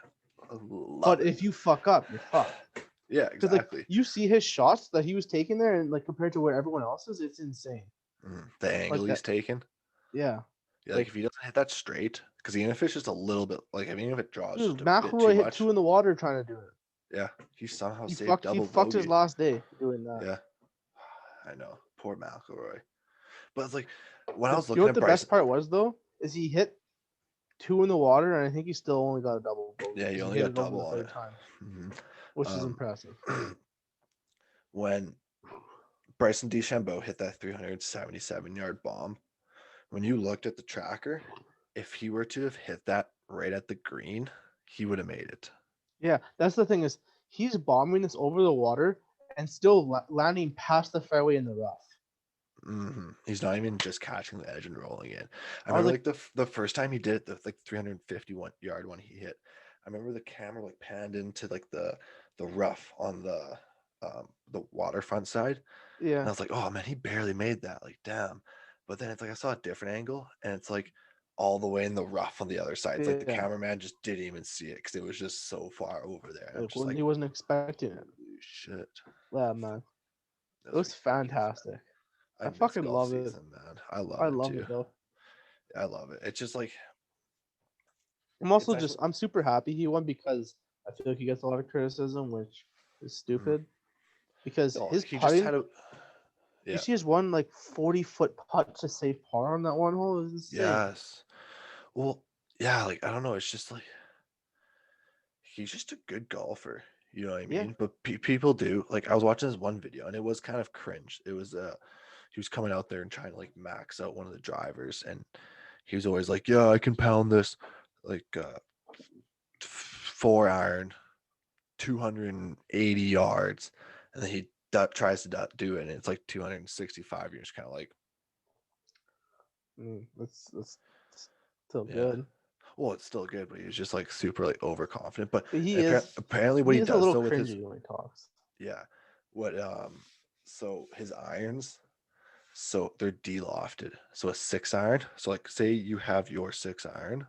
Speaker 2: But if you fuck up, you're fucked.
Speaker 1: Yeah, exactly.
Speaker 2: Like, you see his shots that he was taking there, and like compared to where everyone else is, it's insane.
Speaker 1: The angle he's taking.
Speaker 2: Yeah.
Speaker 1: Yeah, like if he doesn't hit that straight, because even if it's just a little bit, like I mean, if it draws,
Speaker 2: dude,
Speaker 1: just a
Speaker 2: McIlroy
Speaker 1: bit too
Speaker 2: hit
Speaker 1: much.
Speaker 2: 2 in the water trying to do it.
Speaker 1: Yeah, he somehow saved double bogey.
Speaker 2: He fucked his last day doing that.
Speaker 1: Yeah, I know, poor McIlroy. But it's like when I was looking
Speaker 2: at the best part was though, is he hit 2 in the water, and I think he still only got a double bogey.
Speaker 1: Yeah, he only got double on it,
Speaker 2: which is impressive.
Speaker 1: When Bryson DeChambeau hit that 377-yard bomb, when you looked at the tracker, if he were to have hit that right at the green, he would have made it.
Speaker 2: Yeah, that's the thing, is he's bombing this over the water and still landing past the fairway in the rough.
Speaker 1: Mm-hmm. He's not even just catching the edge and rolling it. I remember like the first time he did it, the like 351-yard one he hit. I remember the camera like panned into like the rough on the waterfront side.
Speaker 2: Yeah.
Speaker 1: And I was like, oh man, he barely made that. Like, damn. But then it's like I saw a different angle, and it's like all the way in the rough on the other side. It's like the cameraman just didn't even see it because it was just so far over there.
Speaker 2: Like, he wasn't expecting it.
Speaker 1: Holy shit.
Speaker 2: Yeah, man. It was fantastic. I fucking love it,
Speaker 1: man. I love
Speaker 2: it though.
Speaker 1: I love it. It's just like,
Speaker 2: I'm also I'm super happy he won, because I feel like he gets a lot of criticism, which is stupid. Because his putting, you see his one like 40-foot putt to save par on that one hole. It was insane.
Speaker 1: Yes. Well, yeah, like I don't know. It's just like he's just a good golfer. You know what I mean? Yeah. But people do, like, I was watching this one video and it was kind of cringe. It was he was coming out there and trying to like max out one of the drivers, and he was always like, yeah, I can pound this like 4-iron 280 yards, and then he tries to do it and it's like 265. You're just kind of like,
Speaker 2: that's still good.
Speaker 1: Well, it's still good, but he's just like super like overconfident. But
Speaker 2: he is
Speaker 1: apparently what he does
Speaker 2: a little
Speaker 1: though with his,
Speaker 2: when he talks.
Speaker 1: Yeah. What so his irons, so they're de-lofted. So a 6-iron. So like say you have your 6-iron.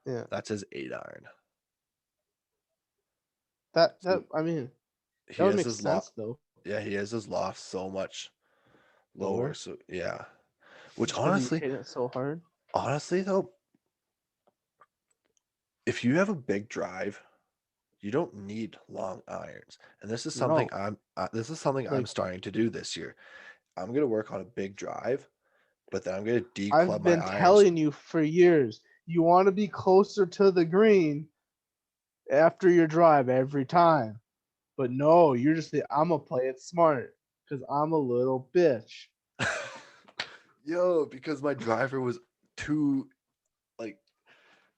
Speaker 2: Yeah.
Speaker 1: That's his 8-iron.
Speaker 2: That I mean, that would make sense though.
Speaker 1: Yeah, he has his loft so much lower. So yeah. Which
Speaker 2: because
Speaker 1: honestly,
Speaker 2: hit it so hard.
Speaker 1: Honestly though, if you have a big drive, you don't need long irons. And this is something I'm starting to do this year. I'm going to work on a big drive, but then I'm going to declub my irons.
Speaker 2: I've been telling you for years, you want to be closer to the green after your drive every time. But no, you're just I'm going to play it smart because I'm a little bitch.
Speaker 1: Yo, because my driver was too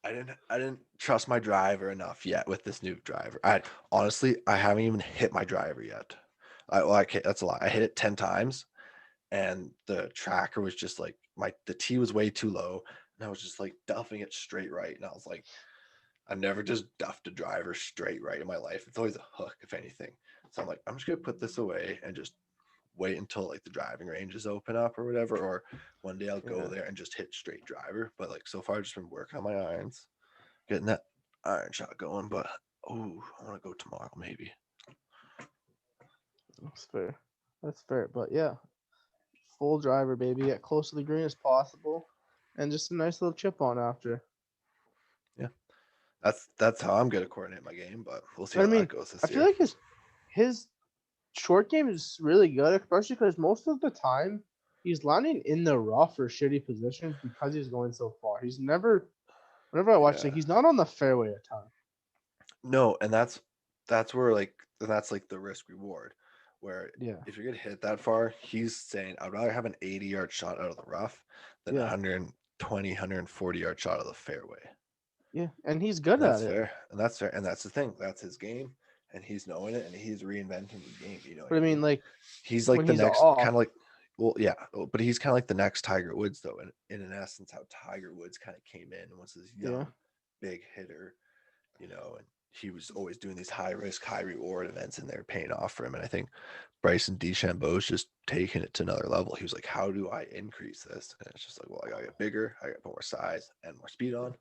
Speaker 1: I didn't trust my driver enough yet with this new driver. I haven't even hit my driver yet. That's a lot. I hit it 10 times, and the tracker was just like the tee was way too low, and I was just like duffing it straight right, and I was like, I've never just duffed a driver straight right in my life. It's always a hook, if anything. So I'm like, I'm just gonna put this away and just wait until like the driving ranges open up or whatever, or one day I'll go there and just hit straight driver. But like so far, I've just been working on my irons, getting that iron shot going. But I want to go tomorrow maybe.
Speaker 2: That's fair. That's fair. But yeah, full driver, baby. Get close to the green as possible, and just a nice little chip on after.
Speaker 1: Yeah, that's how I'm gonna coordinate my game. But we'll see how that goes this year.
Speaker 2: I feel like his short game is really good, especially because most of the time he's landing in the rough or shitty positions because he's going so far. He's never, whenever I watch, like he's not on the fairway a ton.
Speaker 1: No, and that's where that's like the risk reward, where if you're gonna hit that far, he's saying I'd rather have an 80-yard shot out of the rough than a 120, 140-yard shot out of the fairway.
Speaker 2: Yeah, and he's good at it.
Speaker 1: Fair. And that's fair. And that's the thing. That's his game. And he's knowing it and he's reinventing the game, you know.
Speaker 2: But I mean, like
Speaker 1: he's like the next kind of like but he's kind of like the next Tiger Woods though, in an essence how Tiger Woods kind of came in and was this young big hitter, you know, and he was always doing these high risk, high reward events and they're paying off for him. And I think Bryson DeChambeau's just taking it to another level. He was like, how do I increase this? And it's just like, well, I gotta get bigger, I gotta put more size and more speed on.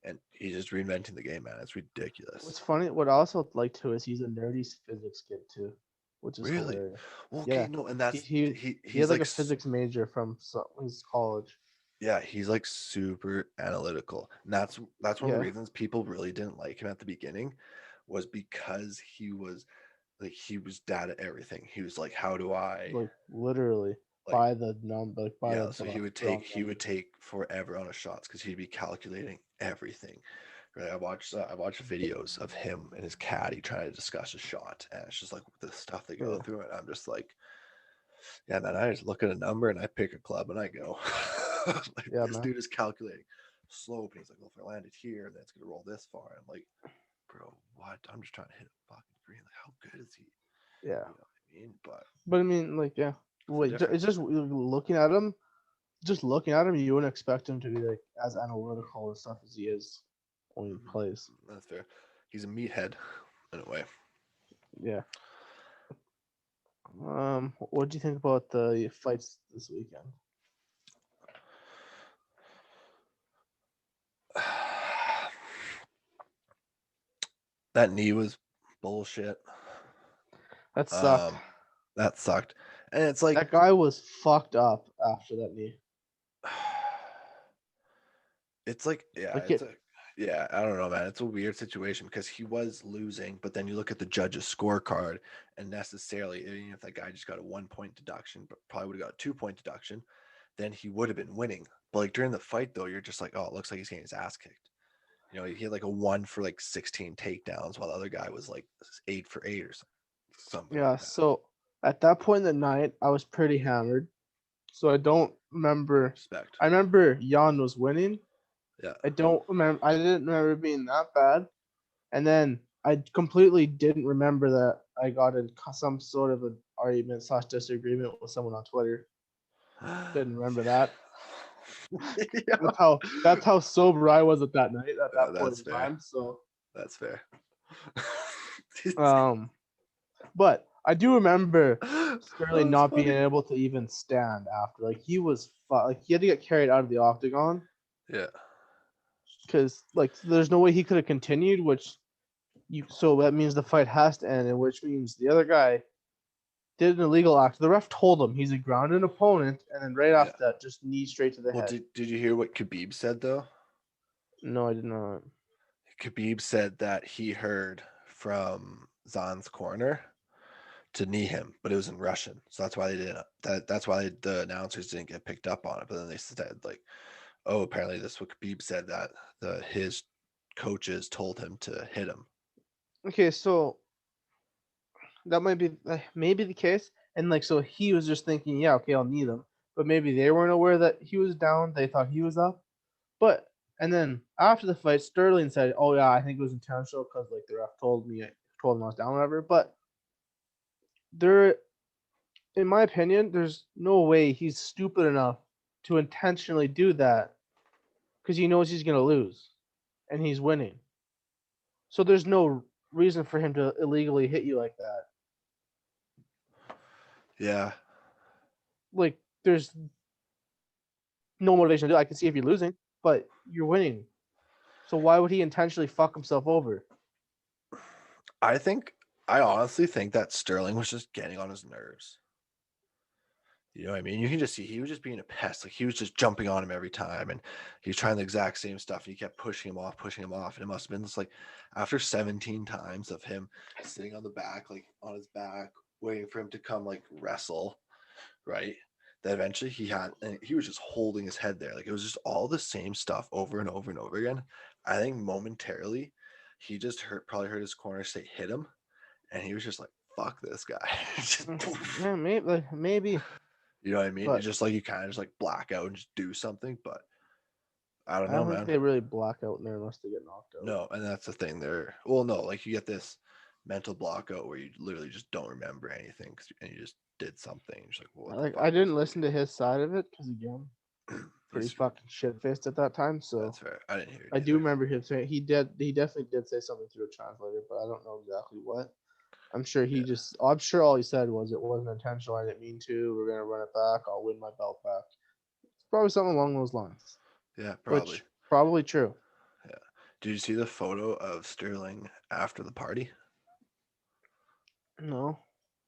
Speaker 1: And he's just reinventing the game, man. It's ridiculous.
Speaker 2: What's funny, what I also like too is he's a nerdy physics kid too, which is
Speaker 1: really
Speaker 2: hilarious.
Speaker 1: well. Okay, no, and that's
Speaker 2: he has like a physics major from his college.
Speaker 1: Yeah, he's like super analytical, and that's one of the reasons people really didn't like him at the beginning, was because he was dad at everything. He was like, how do I
Speaker 2: like literally by the number, like by
Speaker 1: so he would take forever on his shots because he'd be calculating everything. Right, I watched videos of him and his caddy trying to discuss a shot, and it's just like the stuff they go through, and I'm just like, yeah, man, I just look at a number and I pick a club and I go. This dude is calculating slope, and he's like, well, if I landed here, then it's gonna roll this far. I'm like, bro, what? I'm just trying to hit a fucking green. Like, how good is he?
Speaker 2: Yeah,
Speaker 1: you know what I mean,
Speaker 2: but I mean, like, yeah. Wait, it's just looking at him. Just looking at him, you wouldn't expect him to be like as analytical and stuff as he is when he plays.
Speaker 1: That's fair. He's a meathead in a way.
Speaker 2: Yeah. What do you think about the fights this weekend?
Speaker 1: That knee was bullshit.
Speaker 2: That sucked.
Speaker 1: That sucked. And it's like
Speaker 2: that guy was fucked up after that knee.
Speaker 1: It's like, yeah, I don't know, man. It's a weird situation because he was losing, but then you look at the judge's scorecard, and necessarily, even if that guy just got a 1-point deduction, but probably would have got a 2-point deduction, then he would have been winning. But like during the fight, though, you're just like, oh, it looks like he's getting his ass kicked. You know, he had like a 1 for like 16 takedowns, while the other guy was like 8 for 8 or something.
Speaker 2: Yeah. Like so at that point in the night, I was pretty hammered, so I don't remember.
Speaker 1: Respect.
Speaker 2: I remember Jan was winning.
Speaker 1: Yeah.
Speaker 2: I didn't remember it being that bad. And then I completely didn't remember that I got in some sort of an argument / disagreement with someone on Twitter. Didn't remember that. Yeah. That's how sober I was at that night at that point in time. So
Speaker 1: that's fair.
Speaker 2: But I do remember Sterling not being able to even stand after. Like he was he had to get carried out of the octagon.
Speaker 1: Yeah.
Speaker 2: Because like there's no way he could have continued, so that means the fight has to end, and which means the other guy did an illegal act. The ref told him he's a grounded opponent, and then right after that, just knee straight to the head.
Speaker 1: Did you hear what Khabib said though?
Speaker 2: No, I did not.
Speaker 1: Khabib said that he heard from Zan's corner to knee him, but it was in Russian, so that's why they didn't. That's why the announcers didn't get picked up on it. But then they said like, oh, apparently this is what Khabib said, that his coaches told him to hit him.
Speaker 2: Okay, so that might be maybe the case, and like so he was just thinking, yeah, okay, I'll knee him, but maybe they weren't aware that he was down. They thought he was up, but And then after the fight, Sterling said, "Oh yeah, I think it was intentional because like the ref told him I was down, whatever." But there, in my opinion, there's no way he's stupid enough to intentionally do that because he knows he's gonna lose, and he's winning. So there's no reason for him to illegally hit you like that.
Speaker 1: Yeah.
Speaker 2: Like there's no motivation to do it. I can see if you're losing, but you're winning. So why would he intentionally fuck himself over?
Speaker 1: I honestly think that Sterling was just getting on his nerves. You know what I mean? You can just see he was just being a pest. Like he was just jumping on him every time, and he was trying the exact same stuff. And he kept pushing him off, and it must have been just like after 17 times of him sitting on the back, like on his back, waiting for him to come like wrestle, right? That eventually he was just holding his head there. Like it was just all the same stuff over and over and over again. I think momentarily he just probably heard his corner say hit him, and he was just like, fuck this guy.
Speaker 2: Yeah, maybe.
Speaker 1: You know what I mean?
Speaker 2: But
Speaker 1: it's just like you kind of just like black out and just do something, but I don't know,
Speaker 2: think
Speaker 1: man.
Speaker 2: they really black out in there unless they get knocked out.
Speaker 1: No, and that's the thing there. Well, no, like you get this mental block out where you literally just don't remember anything and you just did something. You're just like, well,
Speaker 2: Like I didn't listen to his side of it because again, pretty fucking shit faced at that time. So
Speaker 1: that's fair. I didn't hear it.
Speaker 2: I do remember him saying he definitely did say something through a translator, but I don't know exactly what. I'm sure I'm sure all he said was it wasn't intentional. I didn't mean to. We're gonna run it back. I'll win my belt back. It's probably something along those lines.
Speaker 1: Yeah, probably.
Speaker 2: Which probably true.
Speaker 1: Yeah. Did you see the photo of Sterling after the party?
Speaker 2: No.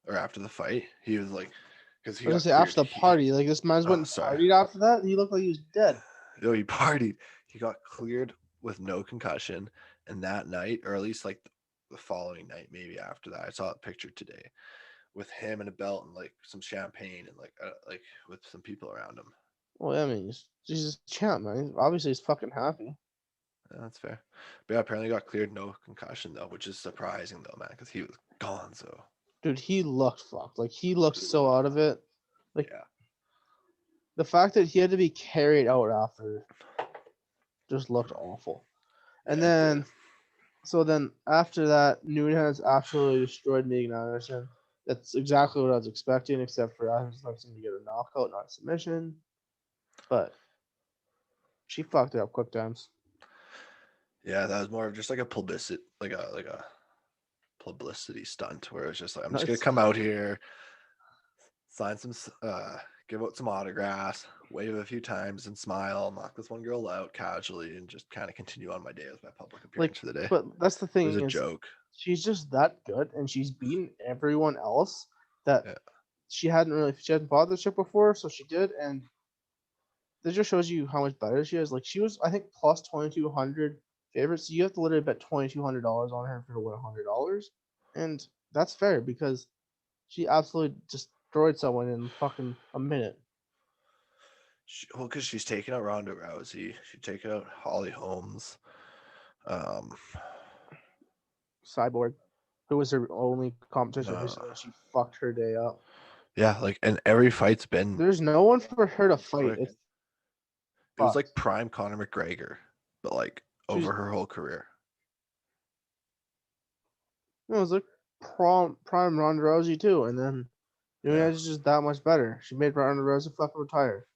Speaker 1: Or after the fight? He was like, because he
Speaker 2: I was
Speaker 1: got
Speaker 2: gonna say after
Speaker 1: cleared.
Speaker 2: the party, like this man's went and partied after that. He looked like he was dead.
Speaker 1: No, he partied. He got cleared with no concussion, and that night, or at least like the following night, maybe after that, I saw a picture today with him and a belt and like some champagne and like with some people around him.
Speaker 2: Well, I mean, he's a champ, man. Obviously, he's fucking happy.
Speaker 1: Yeah, that's fair. But yeah, apparently got cleared, no concussion though, which is surprising though, man, because he was gone. So,
Speaker 2: dude, he looked fucked. Like he looked so out of it. Like
Speaker 1: yeah,
Speaker 2: the fact that he had to be carried out after just looked awful. And then, so then after that, Nunes absolutely destroyed Megan Anderson. That's exactly what I was expecting, except for I was expecting to get a knockout, not a submission. But she fucked it up quick times.
Speaker 1: Yeah, that was more of just like a publicity, like a publicity stunt, where it's just like I'm just gonna come out here, sign some, give out some autographs, wave a few times, and smile, knock this one girl out casually, and just kind of continue on my day with my public appearance for the day.
Speaker 2: But that's the thing.
Speaker 1: It was a joke.
Speaker 2: She's just that good, and she's beaten everyone else that she hadn't bothered the shit before, so she did, and that just shows you how much better she is. Like she was, I think, plus 2,200 favorites. So you have to literally bet $2,200 on her for her to win $100, and that's fair because she absolutely destroyed someone in fucking a minute.
Speaker 1: Well, because she's taking out Ronda Rousey, she's taking out Holly Holmes,
Speaker 2: Cyborg, who was her only competition recently, she fucked her day up.
Speaker 1: Yeah, like, and every fight's been.
Speaker 2: There's no one for her to fight.
Speaker 1: It was like prime Conor McGregor, but like over her whole career.
Speaker 2: It was like prime Ronda Rousey too, and then Nunes is just that much better. She made Ronda Rousey fucking retire.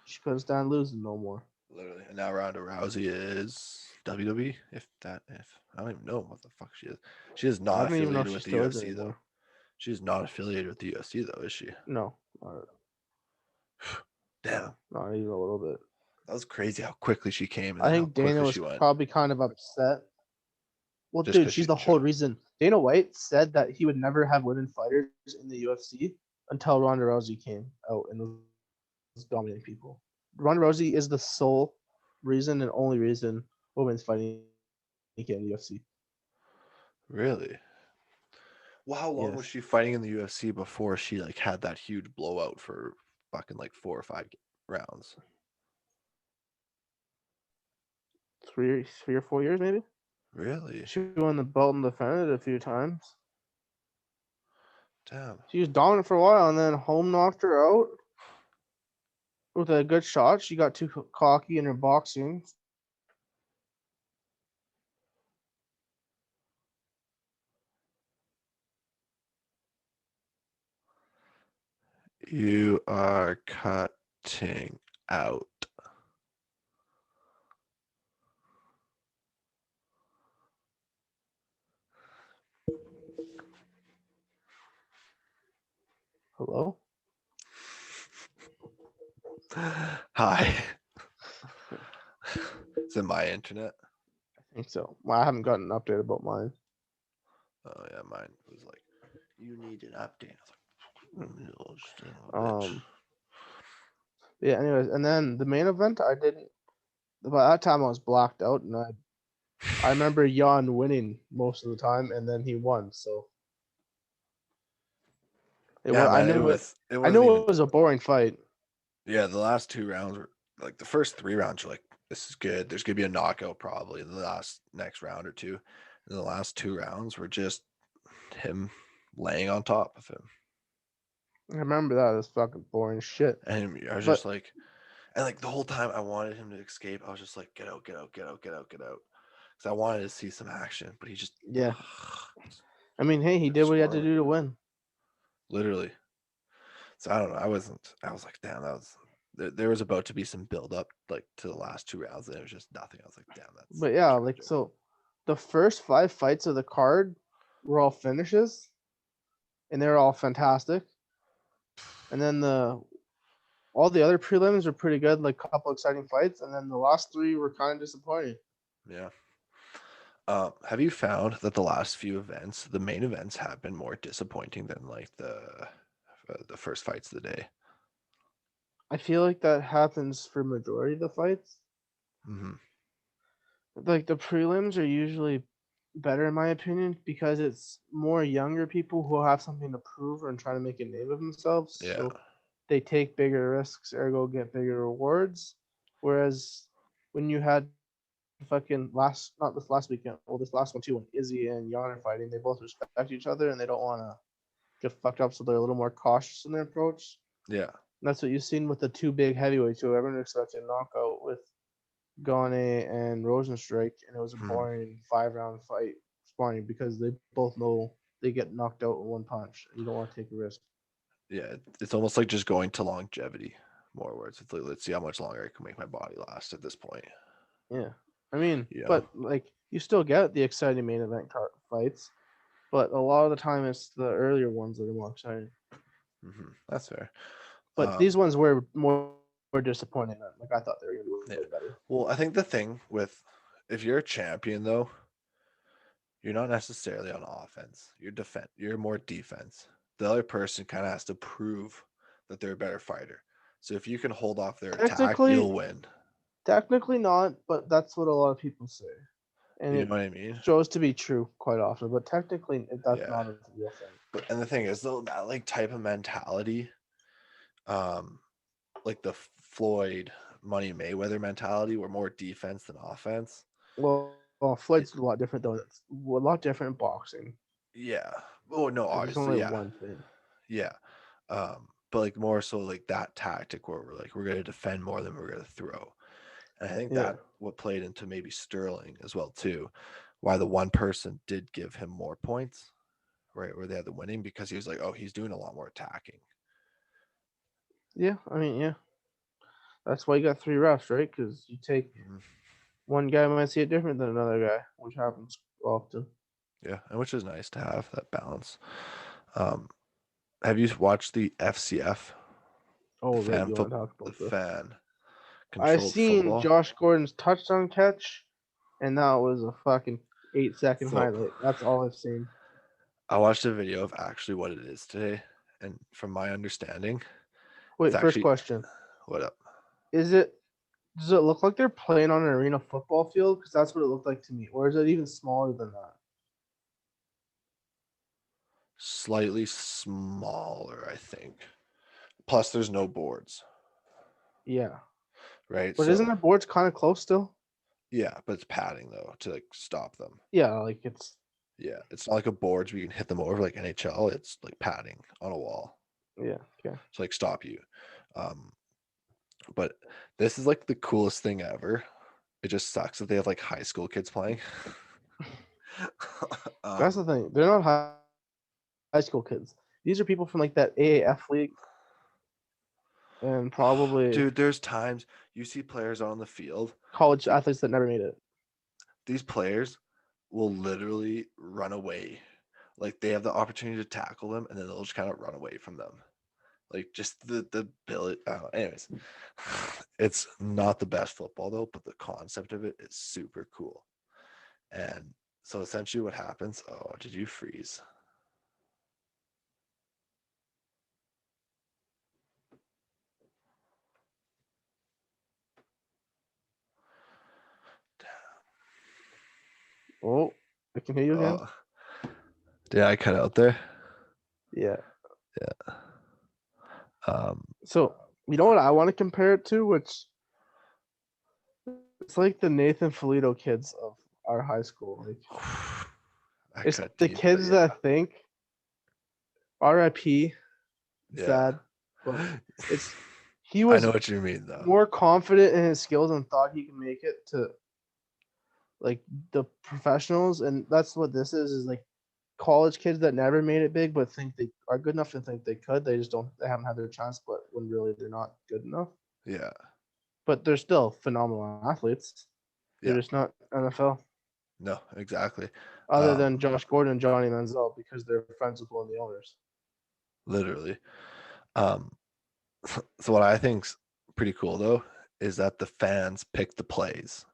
Speaker 2: She couldn't stand losing no more.
Speaker 1: Literally, and now Ronda Rousey is WWE. If I don't even know what the fuck she is. She is not affiliated with the UFC though. She is not affiliated with the UFC though, is she?
Speaker 2: No.
Speaker 1: Damn.
Speaker 2: Not even a little bit.
Speaker 1: That was crazy how quickly she came.
Speaker 2: I think Dana was probably kind of upset. Well, dude, she's the whole reason. Dana White said that he would never have women fighters in the UFC until Ronda Rousey came out and was dominating people. Ronda Rousey is the sole reason and only reason women's fighting in the UFC.
Speaker 1: Really? Well, how long was she fighting in the UFC before she like had that huge blowout for fucking like 4 or 5 rounds?
Speaker 2: 3 or 4 years, maybe.
Speaker 1: Really?
Speaker 2: She won the belt and defended it a few times.
Speaker 1: Damn.
Speaker 2: She was dominant for a while, and then Holm knocked her out with a good shot. She got too cocky in her boxing.
Speaker 1: You are cutting out.
Speaker 2: Hello?
Speaker 1: Hi. Is it my internet?
Speaker 2: I think so. Well, I haven't gotten an update about mine.
Speaker 1: Oh yeah, mine was like, you need an update. I was like,
Speaker 2: Yeah, anyways, and then the main event I didn't by that time I was blacked out, and I remember Jan winning most of the time, and then he won. So
Speaker 1: yeah, man, it wasn't even.
Speaker 2: It was a boring fight.
Speaker 1: Yeah, the last 2 rounds were like the first 3 rounds. You're like, this is good. There's gonna be a knockout probably in the next round or two. And the last 2 rounds were just him laying on top of him.
Speaker 2: I remember that. It was fucking boring shit.
Speaker 1: And I was just like, and like the whole time I wanted him to escape. I was just like, get out, get out, get out, get out, get out. Because I wanted to see some action, but he just
Speaker 2: yeah. I mean, hey, he did what he had to do to win.
Speaker 1: Literally. So I don't know. I was like, damn, there was about to be some build up like to the last 2 rounds, and it was just nothing. I was like, damn, that's.
Speaker 2: But yeah, like so, the first 5 fights of the card were all finishes, and they were all fantastic. And then all the other prelims were pretty good, like a couple exciting fights, and then the last 3 were kind of disappointing.
Speaker 1: Yeah. Have you found that the last few events, the main events, have been more disappointing than like the first fights of the day?
Speaker 2: I feel like that happens for majority of the fights.
Speaker 1: Mm-hmm.
Speaker 2: Like the prelims are usually better in my opinion because it's more younger people who have something to prove and try to make a name of themselves.
Speaker 1: Yeah.
Speaker 2: So they take bigger risks, ergo get bigger rewards. Whereas when you had fucking not this last weekend, well this last one too, when Izzy and Jan are fighting, they both respect each other and they don't want to get fucked up, so they're a little more cautious in their approach.
Speaker 1: Yeah.
Speaker 2: And that's what you've seen with the 2 big heavyweights who everyone expected a knockout with Gane and Rosenstrike, and it was a boring 5-round fight, sparring because they both know they get knocked out in one punch. And you don't want to take a risk.
Speaker 1: Yeah, it's almost like just going to longevity more words. It's like, let's see how much longer I can make my body last at this point.
Speaker 2: Yeah, I mean, but like you still get the exciting main event fights, but a lot of the time it's the earlier ones that are more exciting.
Speaker 1: Mm-hmm. That's fair.
Speaker 2: But these ones were more disappointing. Like I thought they were going to be way better.
Speaker 1: Well, I think the thing with if you're a champion though, you're not necessarily on offense. You're more defense. The other person kind of has to prove that they're a better fighter. So if you can hold off their attack, you'll win.
Speaker 2: Technically not, but that's what a lot of people say. And
Speaker 1: you know what I mean?
Speaker 2: Shows to be true quite often, but technically that's not a real thing.
Speaker 1: And the thing is though, that like type of mentality, like the Floyd Money Mayweather mentality, were more defense than offense.
Speaker 2: Well, Floyd's a lot different though. It's a lot different in boxing.
Speaker 1: Yeah. Oh no, obviously,
Speaker 2: only one thing.
Speaker 1: Yeah. But like more so like that tactic where we're gonna defend more than we're gonna throw. And I think that what played into maybe Sterling as well too, why the one person did give him more points, right? Where they had the winning because he was like, oh, he's doing a lot more attacking.
Speaker 2: Yeah, I mean, yeah. That's why you got 3 refs, right? Because you take one guy might see it different than another guy, which happens often.
Speaker 1: Yeah, and which is nice to have that balance. Have you watched the FCF?
Speaker 2: Oh, that you want to talk about
Speaker 1: the
Speaker 2: this?
Speaker 1: fan.
Speaker 2: I've seen
Speaker 1: football.
Speaker 2: Josh Gordon's touchdown catch, and that was a fucking 8-second highlight. That's all I've seen.
Speaker 1: I watched a video of actually what it is today, and from my understanding,
Speaker 2: wait. First question.
Speaker 1: What up?
Speaker 2: Does it look like they're playing on an arena football field? Because that's what it looked like to me. Or is it even smaller than that?
Speaker 1: Slightly smaller, I think. Plus, there's no boards.
Speaker 2: Yeah.
Speaker 1: Right.
Speaker 2: But isn't the boards kind of close still?
Speaker 1: Yeah, but it's padding though to like stop them.
Speaker 2: Yeah, like it's.
Speaker 1: Yeah, it's not like a boards where you can hit them over like NHL. It's like padding on a wall.
Speaker 2: Yeah. Okay.
Speaker 1: To like stop you. But this is like the coolest thing ever. It just sucks that they have like high school kids playing.
Speaker 2: That's the thing. They're not high school kids. These are people from like that AAF league. and probably
Speaker 1: dude, there's times you see players on the field,
Speaker 2: college athletes that never made it.
Speaker 1: These players will literally run away. Like they have the opportunity to tackle them and then they'll just kind of run away from them. Like just the ability. Anyways, it's not the best football though, but the concept of it is super cool. And so essentially what happens, oh, did you freeze?
Speaker 2: Oh, I can hear you again.
Speaker 1: Did I cut out there?
Speaker 2: Yeah.
Speaker 1: Yeah.
Speaker 2: So you know what I want to compare it to, which it's like the Nathan Filito kids of our high school. Like it's the kids that think RIP sad, but he was
Speaker 1: I know what you mean though.
Speaker 2: More confident in his skills and thought he could make it to like the professionals, and that's what this is like college kids that never made it big but think they are good enough and think they could. They haven't had their chance, but when really they're not good enough.
Speaker 1: Yeah.
Speaker 2: But they're still phenomenal athletes. They're just not NFL.
Speaker 1: No, exactly.
Speaker 2: Other than Josh Gordon and Johnny Manziel, because they're friends with one of the owners.
Speaker 1: Literally. So what I think's pretty cool though is that the fans pick the plays,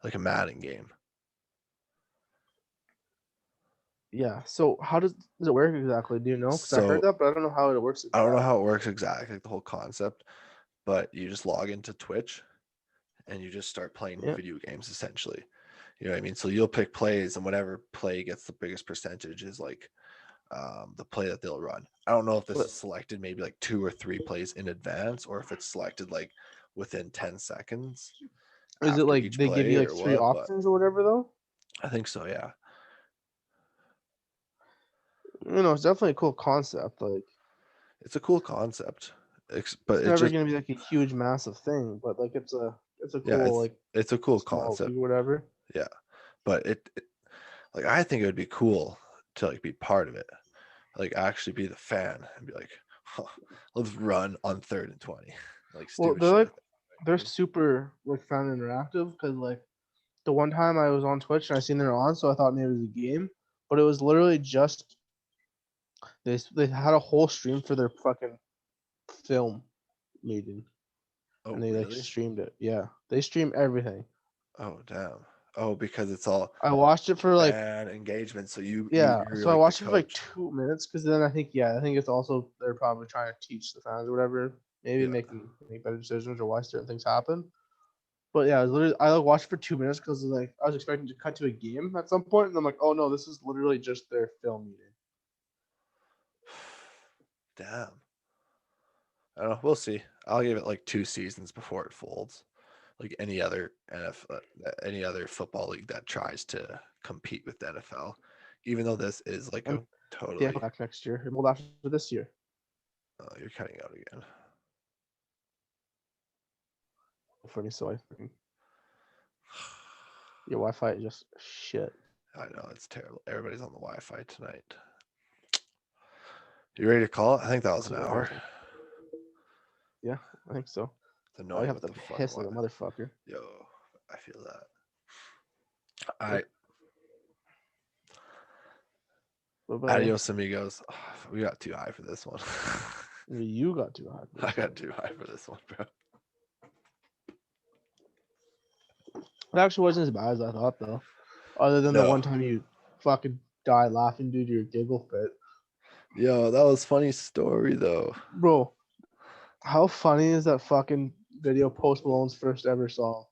Speaker 1: like a Madden game.
Speaker 2: Yeah. So how does it work exactly? Do you know? Because I heard that, but I don't know how it works exactly.
Speaker 1: I don't know how it works exactly, like the whole concept, but you just log into Twitch and you just start playing video games essentially. You know what I mean? So you'll pick plays and whatever play gets the biggest percentage is like the play that they'll run. I don't know if this is selected maybe like 2 or 3 plays in advance or if it's selected like within 10 seconds.
Speaker 2: Is it like they give you like 3 options or whatever though?
Speaker 1: I think so, yeah.
Speaker 2: You know, it's definitely a cool concept. Like,
Speaker 1: it's a cool concept, but
Speaker 2: it's never gonna be like a huge, massive thing. But like, it's a cool
Speaker 1: it's a cool concept,
Speaker 2: whatever.
Speaker 1: Yeah, but it like I think it would be cool to like be part of it, like actually be the fan and be like, let's run on 3rd and 20. Like,
Speaker 2: well, they're super like fan interactive because like the one time I was on Twitch and I seen they're on, so I thought maybe it was a game, but it was literally just they had a whole stream for their fucking film meeting.
Speaker 1: Oh,
Speaker 2: and they
Speaker 1: really?
Speaker 2: like streamed it. Yeah, they stream everything.
Speaker 1: Oh, damn. Oh, because it's all
Speaker 2: I watched it for like
Speaker 1: engagement. So you're
Speaker 2: so I watched it for like 2 minutes because then I think it's also they're probably trying to teach the fans or whatever, maybe make better decisions or why certain things happen. But yeah, I watched it for 2 minutes because like I was expecting to cut to a game at some point, and I'm like, oh no, this is literally just their film meeting.
Speaker 1: Damn. I don't know. We'll see. I'll give it like 2 seasons before it folds. Like any other any other football league that tries to compete with the NFL, even though this is like a totally.
Speaker 2: Yeah, back next year. Well, after this year.
Speaker 1: Oh, you're cutting out again.
Speaker 2: For me, so your Wi-Fi is just shit.
Speaker 1: I know, it's terrible. Everybody's on the Wi-Fi tonight. You ready to call it? I think that was an hour.
Speaker 2: Yeah, I think so.
Speaker 1: It's annoying.
Speaker 2: I have to piss like a motherfucker.
Speaker 1: Yo, I feel that. Adios, amigos. Oh, we got too high for this one.
Speaker 2: You got too high.
Speaker 1: I got too high for this one, bro.
Speaker 2: It actually wasn't as bad as I thought, though. Other than the one time you fucking died laughing due to your giggle fit.
Speaker 1: Yo, that was a funny story, though.
Speaker 2: Bro, how funny is that fucking video Post Malone's first ever song?